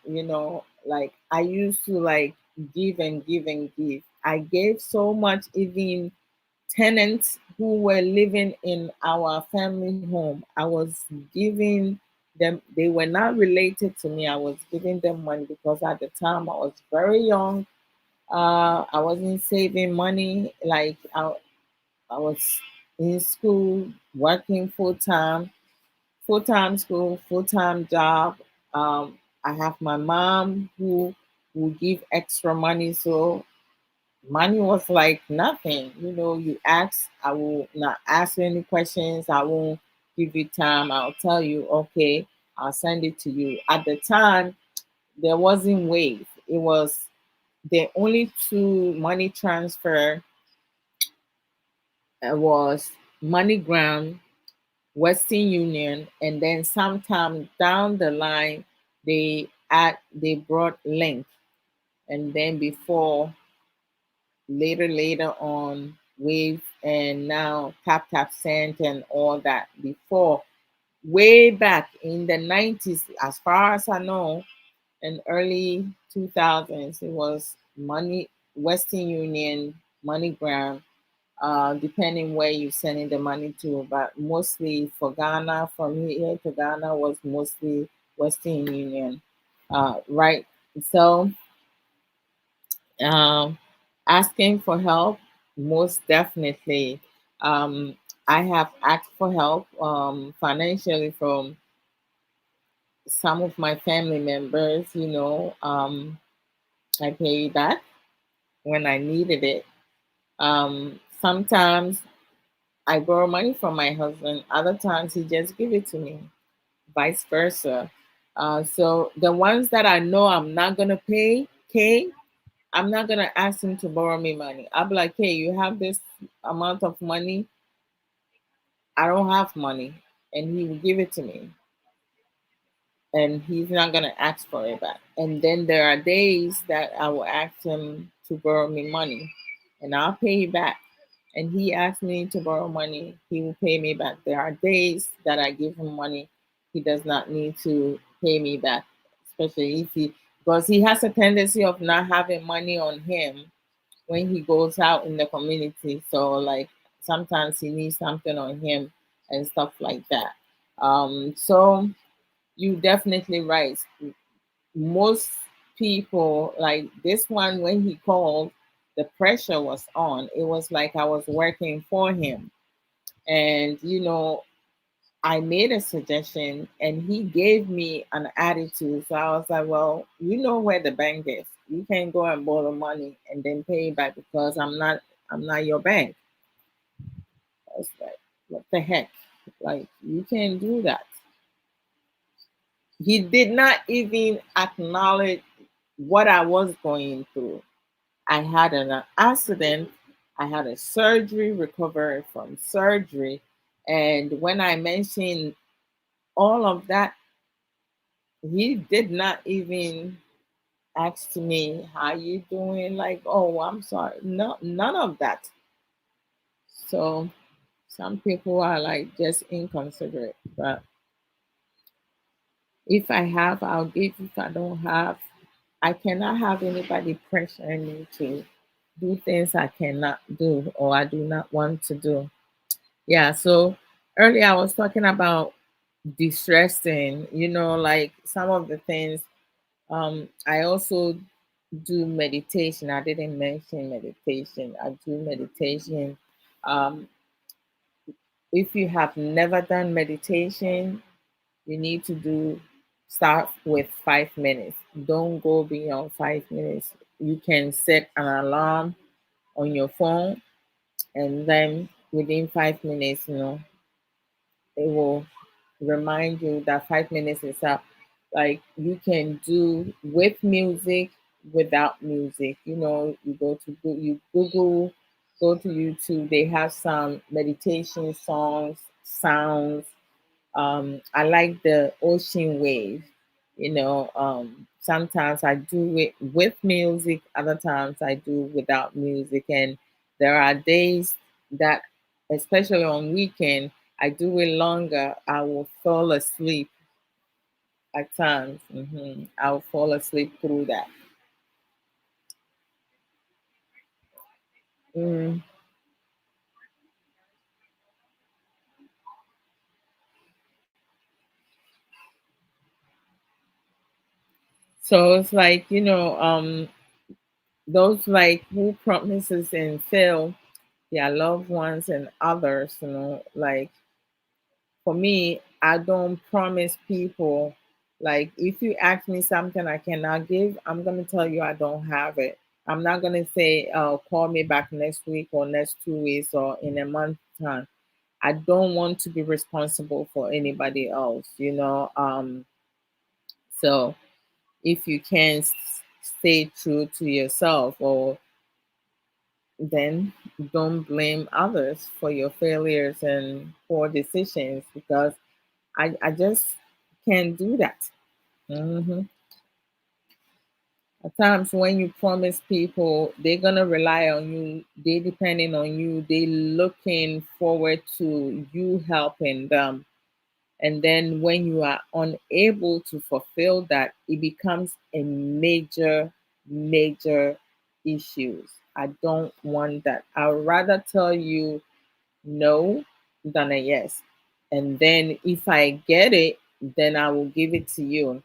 like I used to like give and give and give. I gave so much, even tenants who were living in our family home. I was giving them, they were not related to me. I was giving them money because at the time I was very young. I wasn't saving money. Like I was in school, working full time school, full time job. I have my mom who will give extra money. So money was like nothing. You ask, I will not ask you any questions. I won't give you time. I'll tell you, okay, I'll send it to you. At the time, there wasn't Wave. It was the only two money transfer was MoneyGram, Western Union, and then sometime down the line they brought Link, and then before later on Wave, and now Tap Send and all that. Before, way back in the 90s, as far as I know, in early 2000s, it was Money Western Union, MoneyGram, depending where you're sending the money to. But mostly for Ghana, from here to Ghana, was mostly Western Union, right? So, um, asking for help, most definitely. Um, I have asked for help financially from some of my family members. I pay back when I needed it. Sometimes I borrow money from my husband. Other times he just give it to me, vice versa. So the ones that I know I'm not gonna pay, okay, I'm not gonna ask him to borrow me money. I'll be like, hey, you have this amount of money. I don't have money, and he will give it to me, and he's not gonna ask for it back. And then there are days that I will ask him to borrow me money, and I'll pay back. And he asks me to borrow money, he will pay me back. There are days that I give him money, he does not need to pay me back, especially if he because he has a tendency of not having money on him when he goes out in the community. So like sometimes he needs something on him and stuff like that. So you definitely right. Most people like this one when he called, the pressure was on. It was like I was working for him. And I made a suggestion and he gave me an attitude. So I was like, well, you know where the bank is. You can't go and borrow money and then pay it back because I'm not your bank. I was like, what the heck? Like you can't do that. He did not even acknowledge what I was going through. I had an accident. I had a surgery, recovering from surgery. And when I mentioned all of that, he did not even ask me, how you doing? Like, oh, I'm sorry. No, none of that. So some people are like just inconsiderate. But if I have, I'll give. If I don't have, I cannot have anybody pressuring me to do things I cannot do or I do not want to do. Yeah, so earlier I was talking about distressing, like some of the things. I also do meditation. I didn't mention meditation. I do meditation. Um, if you have never done meditation, you need to do start with 5 minutes. Don't go beyond 5 minutes. You can set an alarm on your phone, and then within 5 minutes, it will remind you that 5 minutes is up. Like you can do with music, without music. You go to you Google, go to YouTube. They have some meditation songs, sounds. I like the ocean wave. Sometimes I do it with music, other times I do without music. And there are days that, especially on weekend, I do it longer. I will fall asleep at times. I'll fall asleep through that. Mm. So it's like, those like who promises and fail their loved ones and others, like for me, I don't promise people. Like, if you ask me something I cannot give, I'm going to tell you I don't have it. I'm not going to say, call me back next week or next 2 weeks or in a month time. I don't want to be responsible for anybody else, So if you can stay true to yourself, or then don't blame others for your failures and poor decisions, because I just can't do that. hmm At times when you promise people, they're gonna rely on you. They depending on you. They looking forward to you helping them. And then when you are unable to fulfill that, it becomes a major, major issues. I don't want that. I'd rather tell you no than a yes. And then if I get it, then I will give it to you.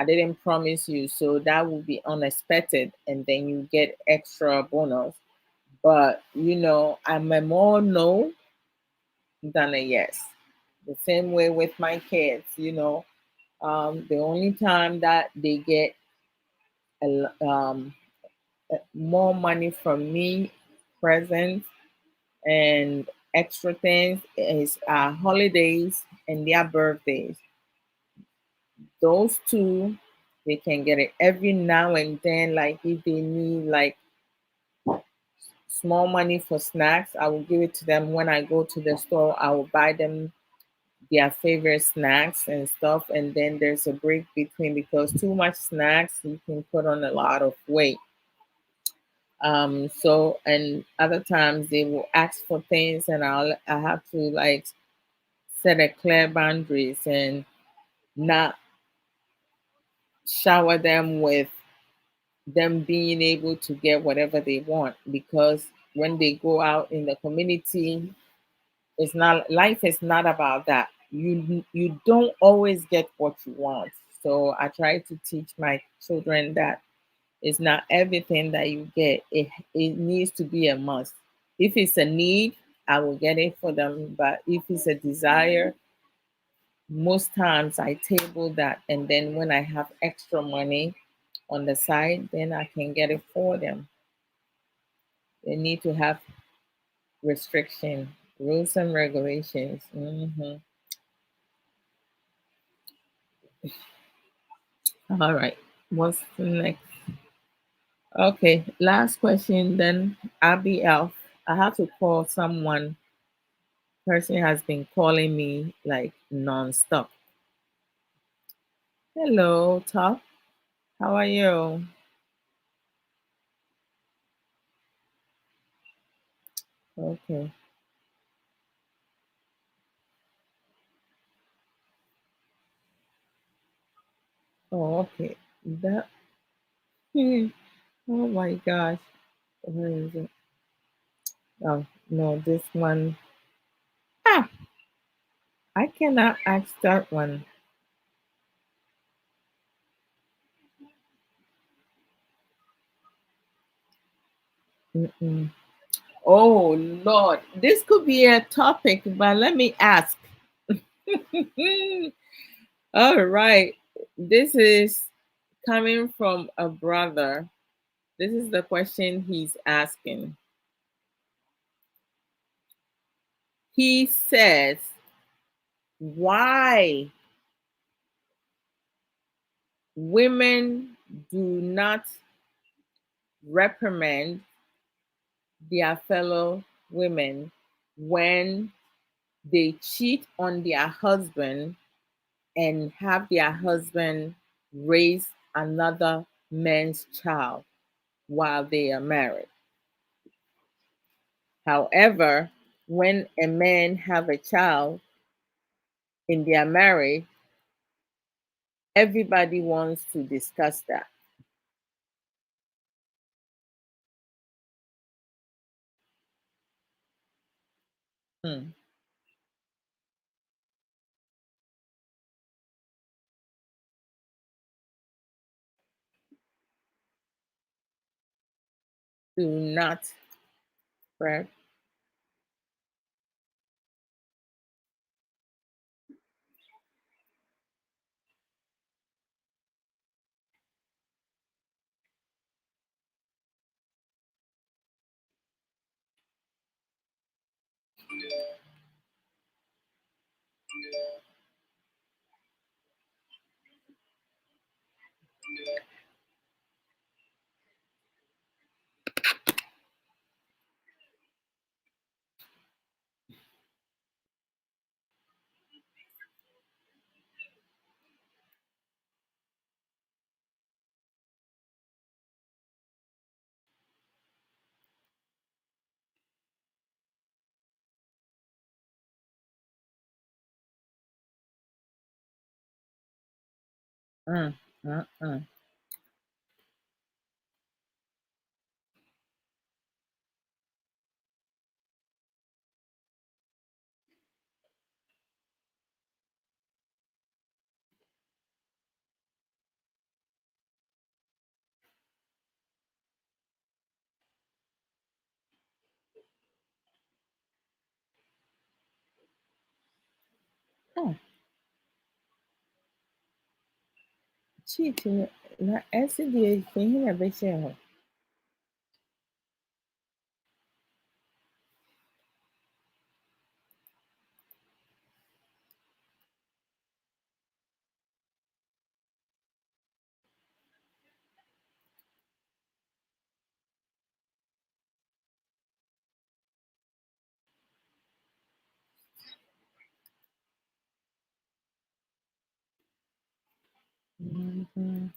I didn't promise you, so that will be unexpected, and then you get extra bonus. But I'm a more no than a yes. The same way with my kids, the only time that they get more money from me, presents and extra things, is holidays and their birthdays. Those two, they can get it every now and then. Like if they need like small money for snacks, I will give it to them. When I go to the store, I will buy them their favorite snacks and stuff. And then there's a break between, because too much snacks, you can put on a lot of weight. So, and other times they will ask for things, and I have to like set a clear boundaries and not shower them with them being able to get whatever they want, because when they go out in the community, it's not, life is not about that. You don't always get what you want. So I try to teach my children that it's not everything that you get. It needs to be a must. If it's a need, I will get it for them. But if it's a desire, most times I table that, and then when I have extra money on the side, then I can get it for them. They need to have restriction, rules and regulations. All right. What's the next? Okay, last question. Then I'll be out. I have to call someone. Person has been calling me like nonstop. Hello, Top. How are you? Okay. Oh, okay. That. Oh my gosh. Where is it? Oh no, this one. Ah, I cannot ask that one. Mm-mm. Oh Lord, this could be a topic, but let me ask. All right. This is coming from a brother. This is the question he's asking. He says, why women do not reprimand their fellow women when they cheat on their husband and have their husband raise another man's child while they are married. However, when a man have a child in their marriage, everybody wants to discuss that. Hmm. Do not prep. Mm, mm, mm. Oh, cheating. Na ɛsi deɛ panyin na ɛbɛhyɛ ho. Mhm.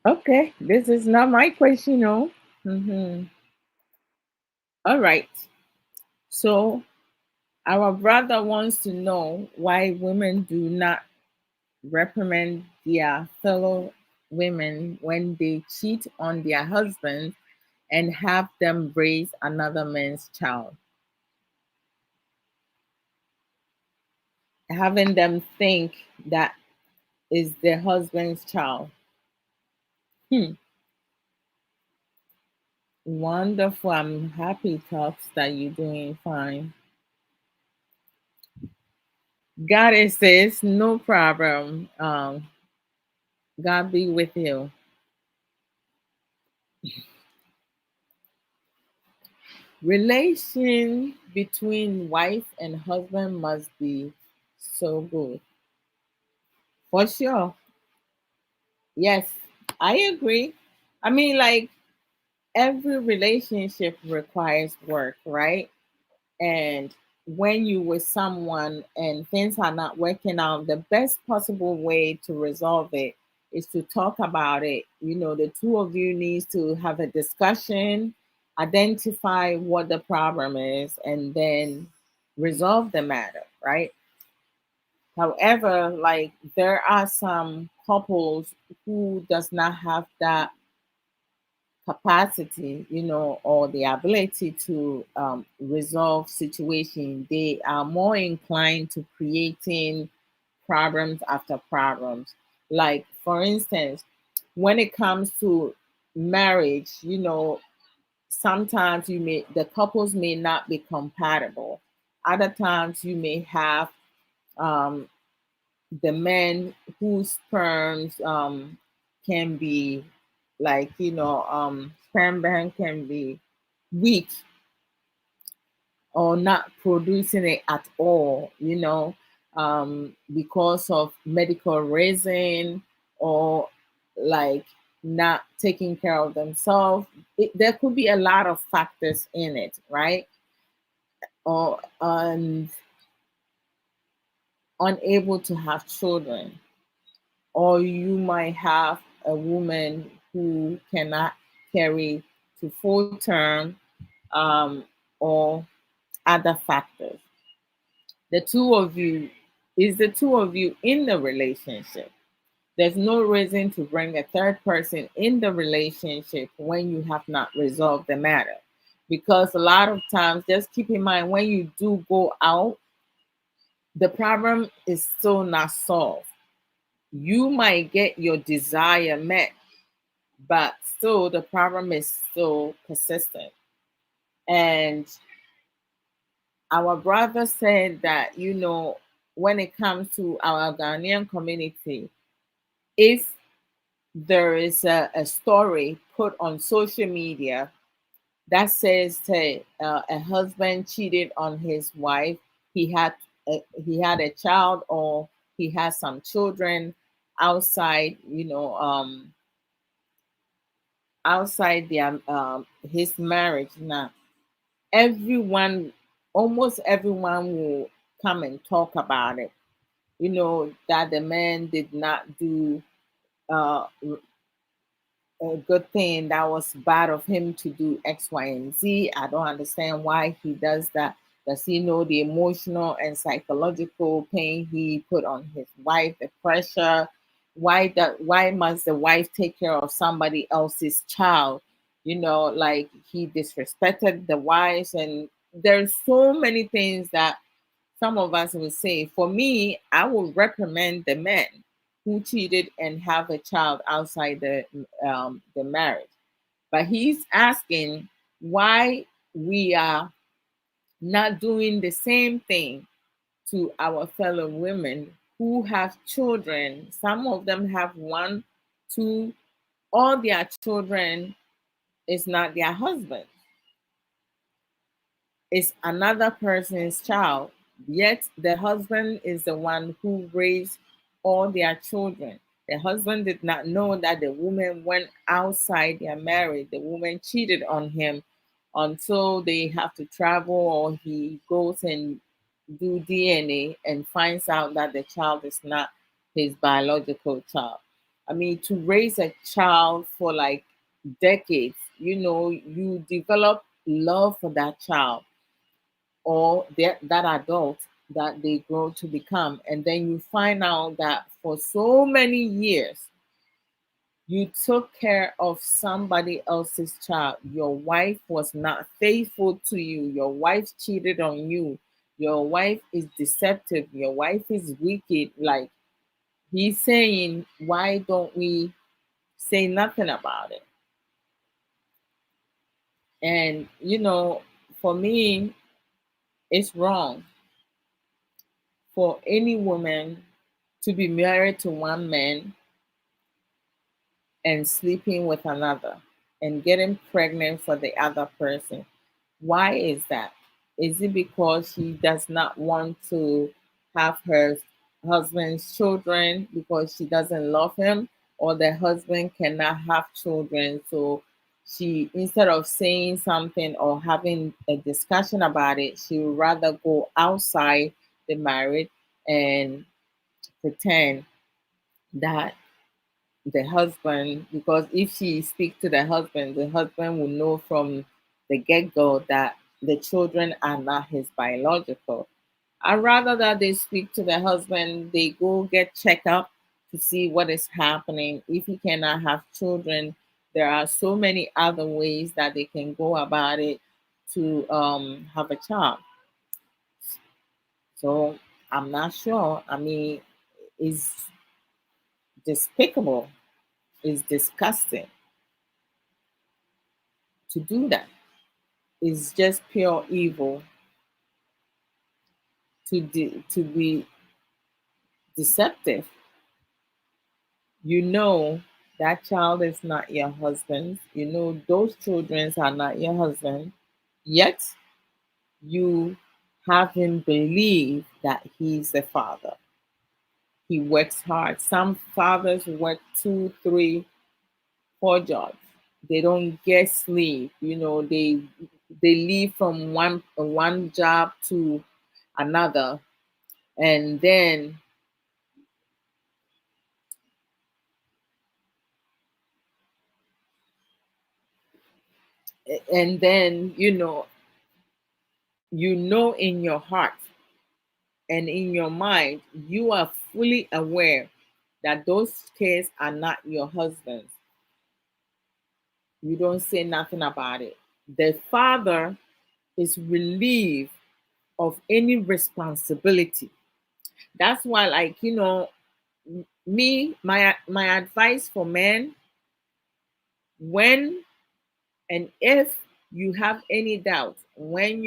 Okay, this is not my question, no. Mm-hmm. All right. So our brother wants to know why women do not reprimand their fellow women when they cheat on their husbands and have them raise another man's child, having them think that is their husband's child. Hmm. Wonderful. I'm happy, Talks, that you're doing fine. Got it, sis. No problem. God be with you. Relation between wife and husband must be so good. For sure. Yes, I agree. I mean, like, every relationship requires work, right? And when you with someone and things are not working out, the best possible way to resolve it is to talk about it. The two of you needs to have a discussion, identify what the problem is, and then resolve the matter, right? However, like, there are some couples who does not have that capacity, or the ability to resolve situation. They are more inclined to creating problems after problems. Like, for instance, when it comes to marriage, sometimes the couples may not be compatible. Other times you may have um, the men whose sperms can be, like, sperm bank can be weak or not producing it at all, because of medical reason, or like not taking care of themselves. There could be a lot of factors in it, right? Or unable to have children, or you might have a woman who cannot carry to full term, um, or other factors. The two of you is the two of you in the relationship. There's no reason to bring a third person in the relationship when you have not resolved the matter. Because a lot of times, just keep in mind, when you do go out, the problem is still not solved. You might get your desire met, but still the problem is still persistent. And our brother said that, when it comes to our Ghanaian community, if there is a story put on social media that says that a husband cheated on his wife, he had a child, or he has some children outside, outside their his marriage. Now, everyone, almost everyone, will come and talk about it. That the man did not do uh, a good thing. That was bad of him to do X, Y, and Z. I don't understand why he does that. Does he know the emotional and psychological pain he put on his wife, the pressure? Why must the wife take care of somebody else's child? Like, he disrespected the wives, and there's so many things that some of us would say. For me, I would recommend the men who cheated and have a child outside the marriage. But he's asking why we are not doing the same thing to our fellow women who have children. Some of them have one, two, all their children is not their husband. Is another person's child, yet the husband is the one who raised all their children. The husband did not know that the woman went outside their marriage. The woman cheated on him until they have to travel, or he goes and do DNA and finds out that the child is not his biological child. I mean, to raise a child for like decades, you develop love for that child, or that adult that they grow to become. And then you find out that for so many years, you took care of somebody else's child. Your wife was not faithful to you. Your wife cheated on you. Your wife is deceptive. Your wife is wicked. Like, he's saying, why don't we say nothing about it? And for me, it's wrong for any woman to be married to one man and sleeping with another and getting pregnant for the other person. Why is that? Is it because she does not want to have her husband's children because she doesn't love him, or the husband cannot have children? So she, instead of saying something or having a discussion about it, she would rather go outside the marriage and pretend that the husband, because if she speaks to the husband will know from the get-go that the children are not his biological. I'd rather that they speak to the husband, they go get checked up to see what is happening. If he cannot have children, there are so many other ways that they can go about it to have a child. So I'm not sure. I mean, it's despicable, it's disgusting to do that. Is just pure evil to be deceptive. You know that child is not your husband. You know those children are not your husband. Yet you have him believe that he's the father. He works hard. Some fathers work 2, 3, 4 jobs. They don't get sleep. They leave from one job to another, and then in your heart and in your mind, you are fully aware that those kids are not your husband's. You don't say nothing about it. The father is relieved of any responsibility. That's why, like, me, my advice for men, when and if you have any doubt, when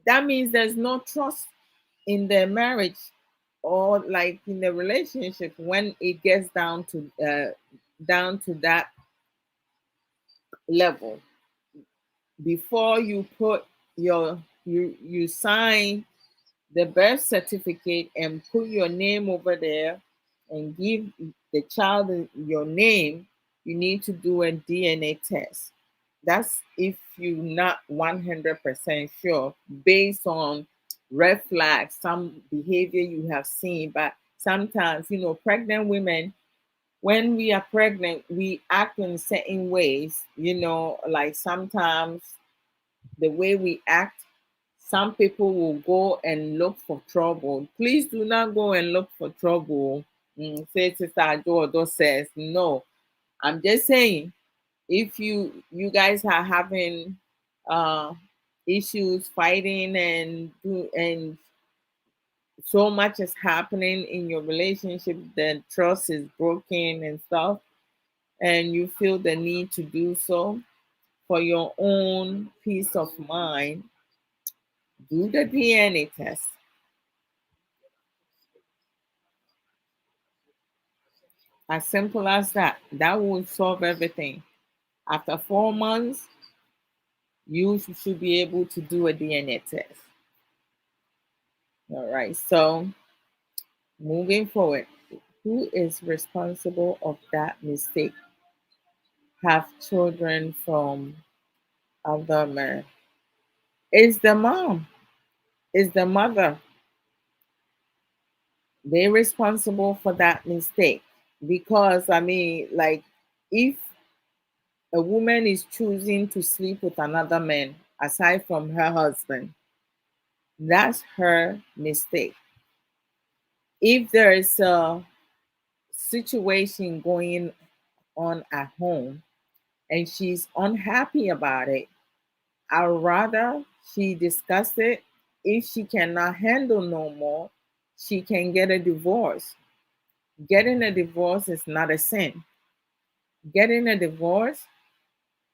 that means there's no trust in the marriage or like in the relationship. When it gets down to that level, before you put you sign the birth certificate and put your name over there and give the child your name, you need to do a DNA test. That's if you're not 100% sure based on red flags, some behavior you have seen. But sometimes, pregnant women, when we are pregnant, we act in certain ways, like sometimes the way we act, some people will go and look for trouble. Please do not go and look for trouble. Say Sister Adodo says, no. I'm just saying, if you guys are having uh issues fighting and so much is happening in your relationship, the trust is broken and stuff, and you feel the need to do so for your own peace of mind, do the DNA test. As simple as that. That will solve everything. After 4 months, you should be able to do a DNA test. All right. So moving forward, who is responsible of that mistake? Have children from other men? Is the mom? Is the mother? They responsible for that mistake? Because I mean, like, if a woman is choosing to sleep with another man aside from her husband, that's her mistake. If there is a situation going on at home and she's unhappy about it, I'd rather she discuss it. If she cannot handle no more, she can get a divorce. Getting a divorce is not a sin. Getting a divorce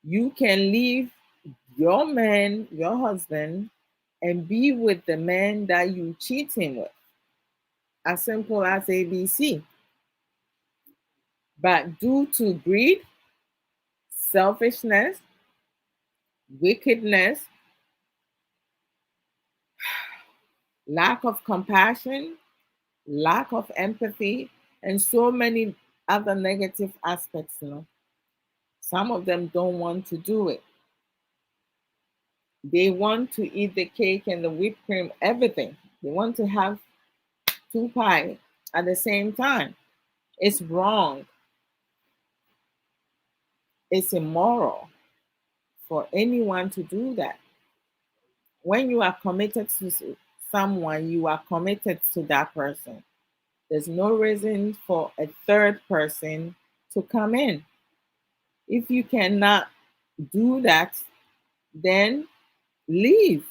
You can leave your man, your husband, and be with the man that you cheating with. As simple as ABC. But due to greed, selfishness, wickedness, lack of compassion, lack of empathy, and so many other negative aspects, some of them don't want to do it. They want to eat the cake and the whipped cream, everything. They want to have two pie at the same time. It's wrong. It's immoral for anyone to do that. When you are committed to someone, you are committed to that person. There's no reason for a third person to come in. If you cannot do that, then leave.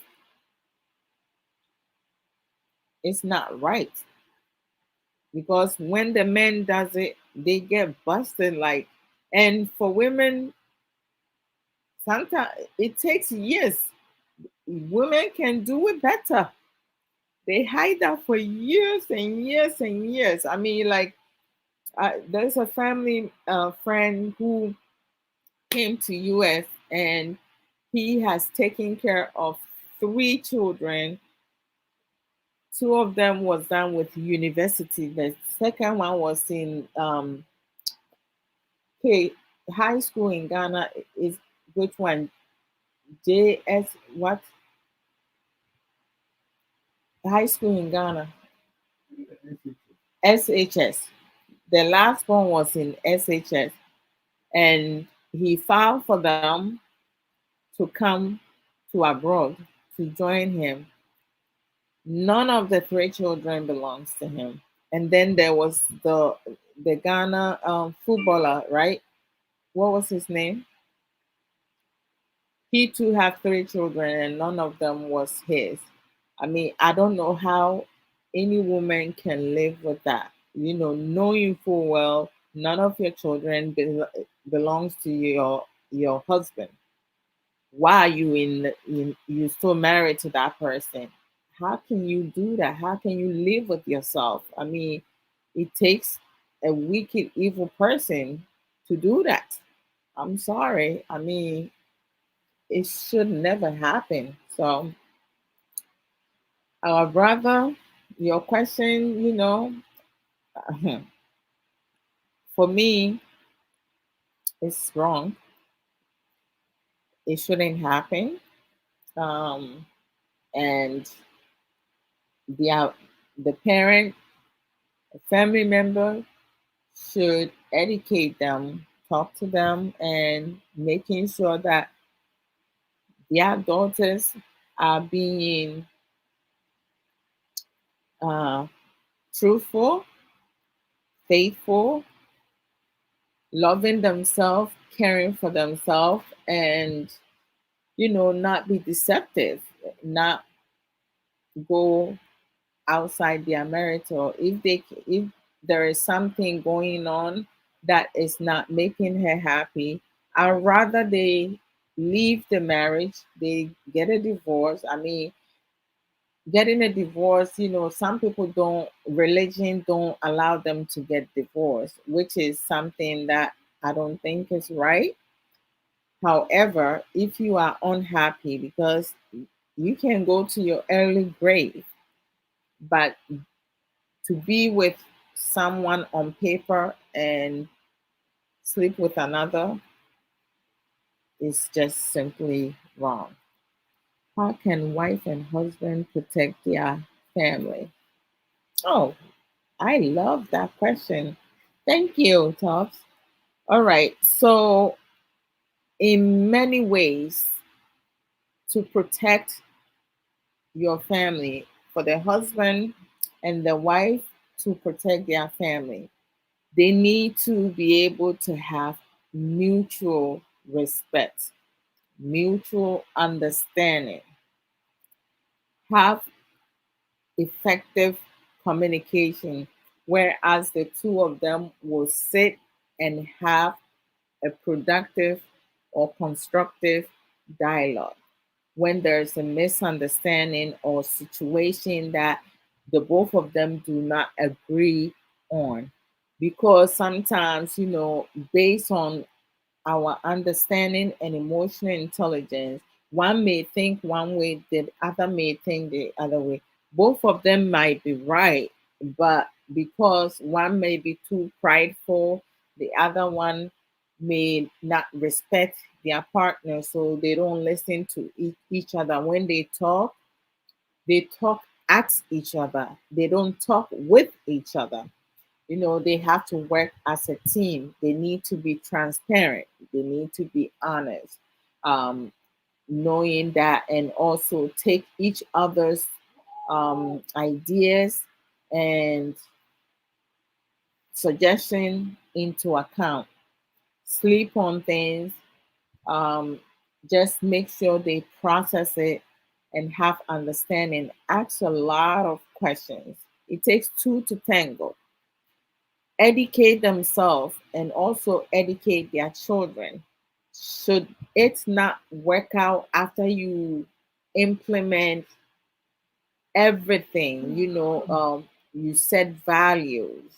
It's not right. Because when the man does it, they get busted like, and for women, sometimes it takes years. Women can do it better. They hide that for years and years and years. I mean, like, there's a family friend who came to US, and he has taken care of three children. Two of them was done with university. The second one was in okay, high school in Ghana is which one? JS what? High school in Ghana. SHS. The last one was in SHS, and he filed for them to come to abroad to join him. None of the three children belongs to him. And then there was the Ghana footballer, right? What was his name? He too had three children, and none of them was his. I mean, I don't know how any woman can live with that. Knowing full well none of your children belongs to your husband. Why are you still married to that person? How can you do that? How can you live with yourself? I mean, it takes a wicked, evil person to do that. I'm sorry. I mean, it should never happen. So, our brother, your question, for me, it's wrong. It shouldn't happen. Um, and the the parent, family member should educate them, talk to them, and making sure that their daughters are being uh, truthful, faithful, loving themselves, caring for themselves, and not be deceptive, not go outside their marital. If there is something going on that is not making her happy, I'd rather they leave the marriage, they get a divorce. I mean, getting a divorce, some people don't, religion don't allow them to get divorced, which is something that I don't think is right. However, if you are unhappy, because you can go to your early grave, but to be with someone on paper and sleep with another is just simply wrong. How can wife and husband protect their family? Oh, I love that question. Thank you, Tops. All right. So, in many ways, to protect your family, for the husband and the wife to protect their family, they need to be able to have mutual respect, mutual understanding, have effective communication, whereas the two of them will sit and have a productive or constructive dialogue. When there's a misunderstanding or situation that the both of them do not agree on, because sometimes, based on our understanding and emotional intelligence, one may think one way, the other may think the other way. Both of them might be right, but because one may be too prideful, the other one may not respect their partner, so they don't listen to each other. When they talk at each other, they don't talk with each other. They have to work as a team. They need to be transparent. They need to be honest, um, knowing that, and also take each other's ideas and suggestion into account. Sleep on things. Um, just make sure they process it and have understanding. Ask a lot of questions. It takes two to tango. Educate themselves and also educate their children. Should it not work out after you implement everything, you set values,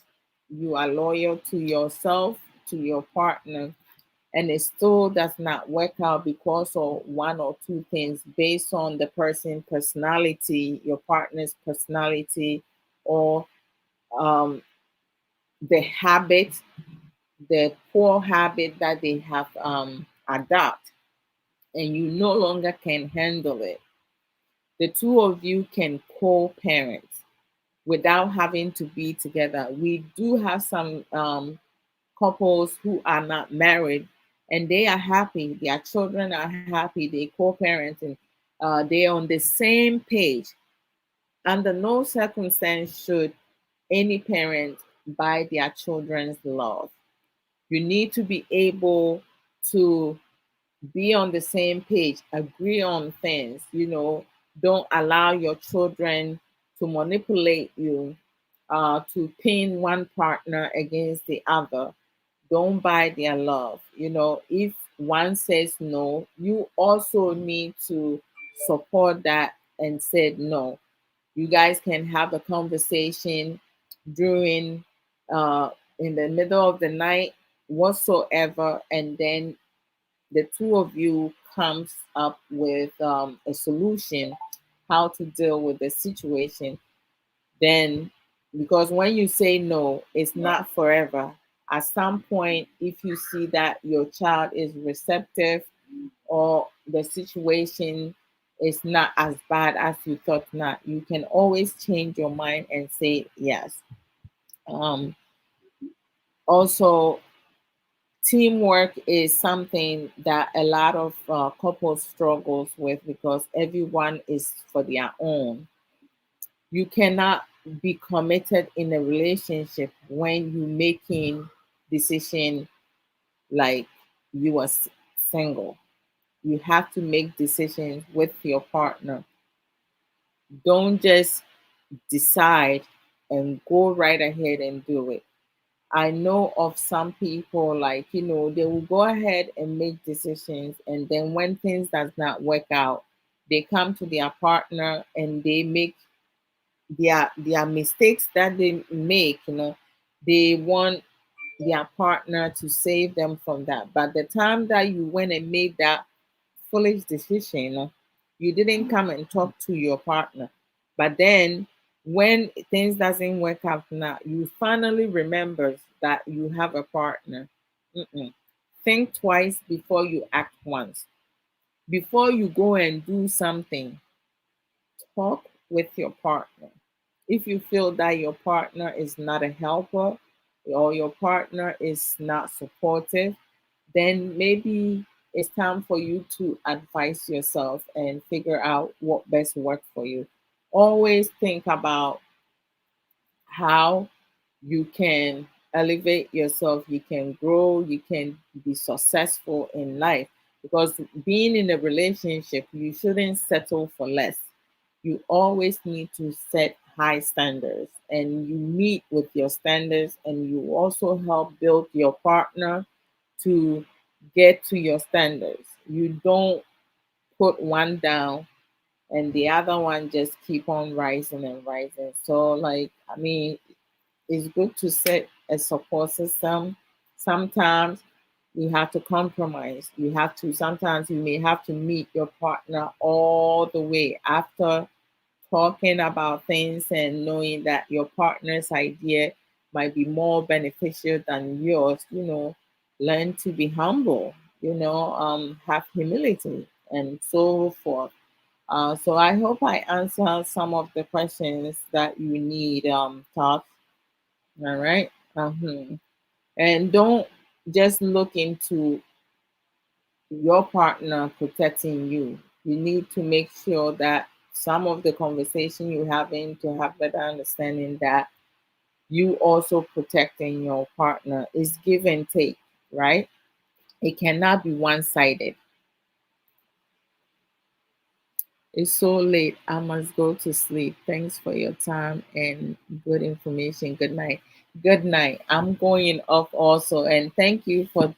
you are loyal to yourself, to your partner, and it still does not work out because of one or two things based on the person's personality, your partner's personality, or um, the habit, the poor habit that they have adopt, and you no longer can handle it, the two of you can co-parent without having to be together. We do have some couples who are not married and they are happy, their children are happy, they co-parent, and they're on the same page. Under no circumstance should any parent buy their children's love. You need to be able to be on the same page, agree on things, don't allow your children to manipulate you, to pin one partner against the other. Don't buy their love. If one says no, you also need to support that and say no. You guys can have a conversation during, uh, in the middle of the night, whatsoever, and then the two of you comes up with a solution how to deal with the situation. Then, because when you say no, it's not forever. At some point, if you see that your child is receptive or the situation is not as bad as you thought, not, you can always change your mind and say yes. um Also, teamwork is something that a lot of couples struggles with because everyone is for their own. You cannot be committed in a relationship when you making decision like you are single. You have to make decisions with your partner. Don't just decide and go right ahead and do it. I know of some people, like, they will go ahead and make decisions, and then when things does not work out, they come to their partner and they make their mistakes that they make, they want their partner to save them from that. But the time that you went and made that foolish decision, you didn't come and talk to your partner. But then when things doesn't work out now, you finally remember that you have a partner. Mm-mm. Think twice before you act once. Before you go and do something, talk with your partner. If you feel that your partner is not a helper or your partner is not supportive, then maybe it's time for you to advise yourself and figure out what best works for you. Always think about how you can elevate yourself, you can grow, you can be successful in life. Because being in a relationship, you shouldn't settle for less. You always need to set high standards and you meet with your standards, and you also help build your partner to get to your standards. You don't put one down and the other one just keep on rising and rising. So like, I mean, it's good to set a support system. Sometimes you have to compromise. You have to, sometimes you may have to meet your partner all the way after talking about things and knowing that your partner's idea might be more beneficial than yours. Learn to be humble, have humility and so forth. So I hope I answer some of the questions that you need, Todd. All right. And don't just look into your partner protecting you. You need to make sure that some of the conversation you're having to have better understanding that you also protecting your partner is give and take, right? It cannot be one-sided. It's so late. I must go to sleep. Thanks for your time and good information. Good night. Good night. I'm going off also, and thank you for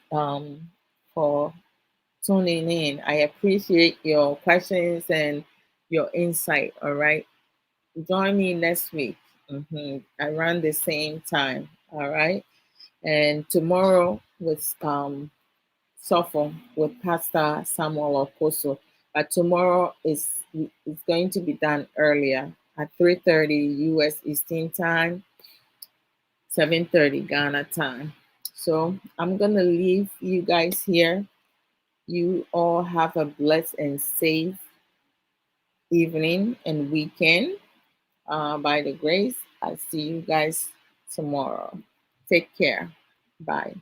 tuning in. I appreciate your questions and your insight. All right. Join me next week. Around the same time. All right. And tomorrow with suffer with Pastor Samuel Okoso. But tomorrow is going to be done earlier at 3:30 US Eastern Time, 7:30 Ghana time. So I'm gonna leave you guys here. You all have a blessed and safe evening and weekend. By the grace, I'll see you guys tomorrow. Take care. Bye.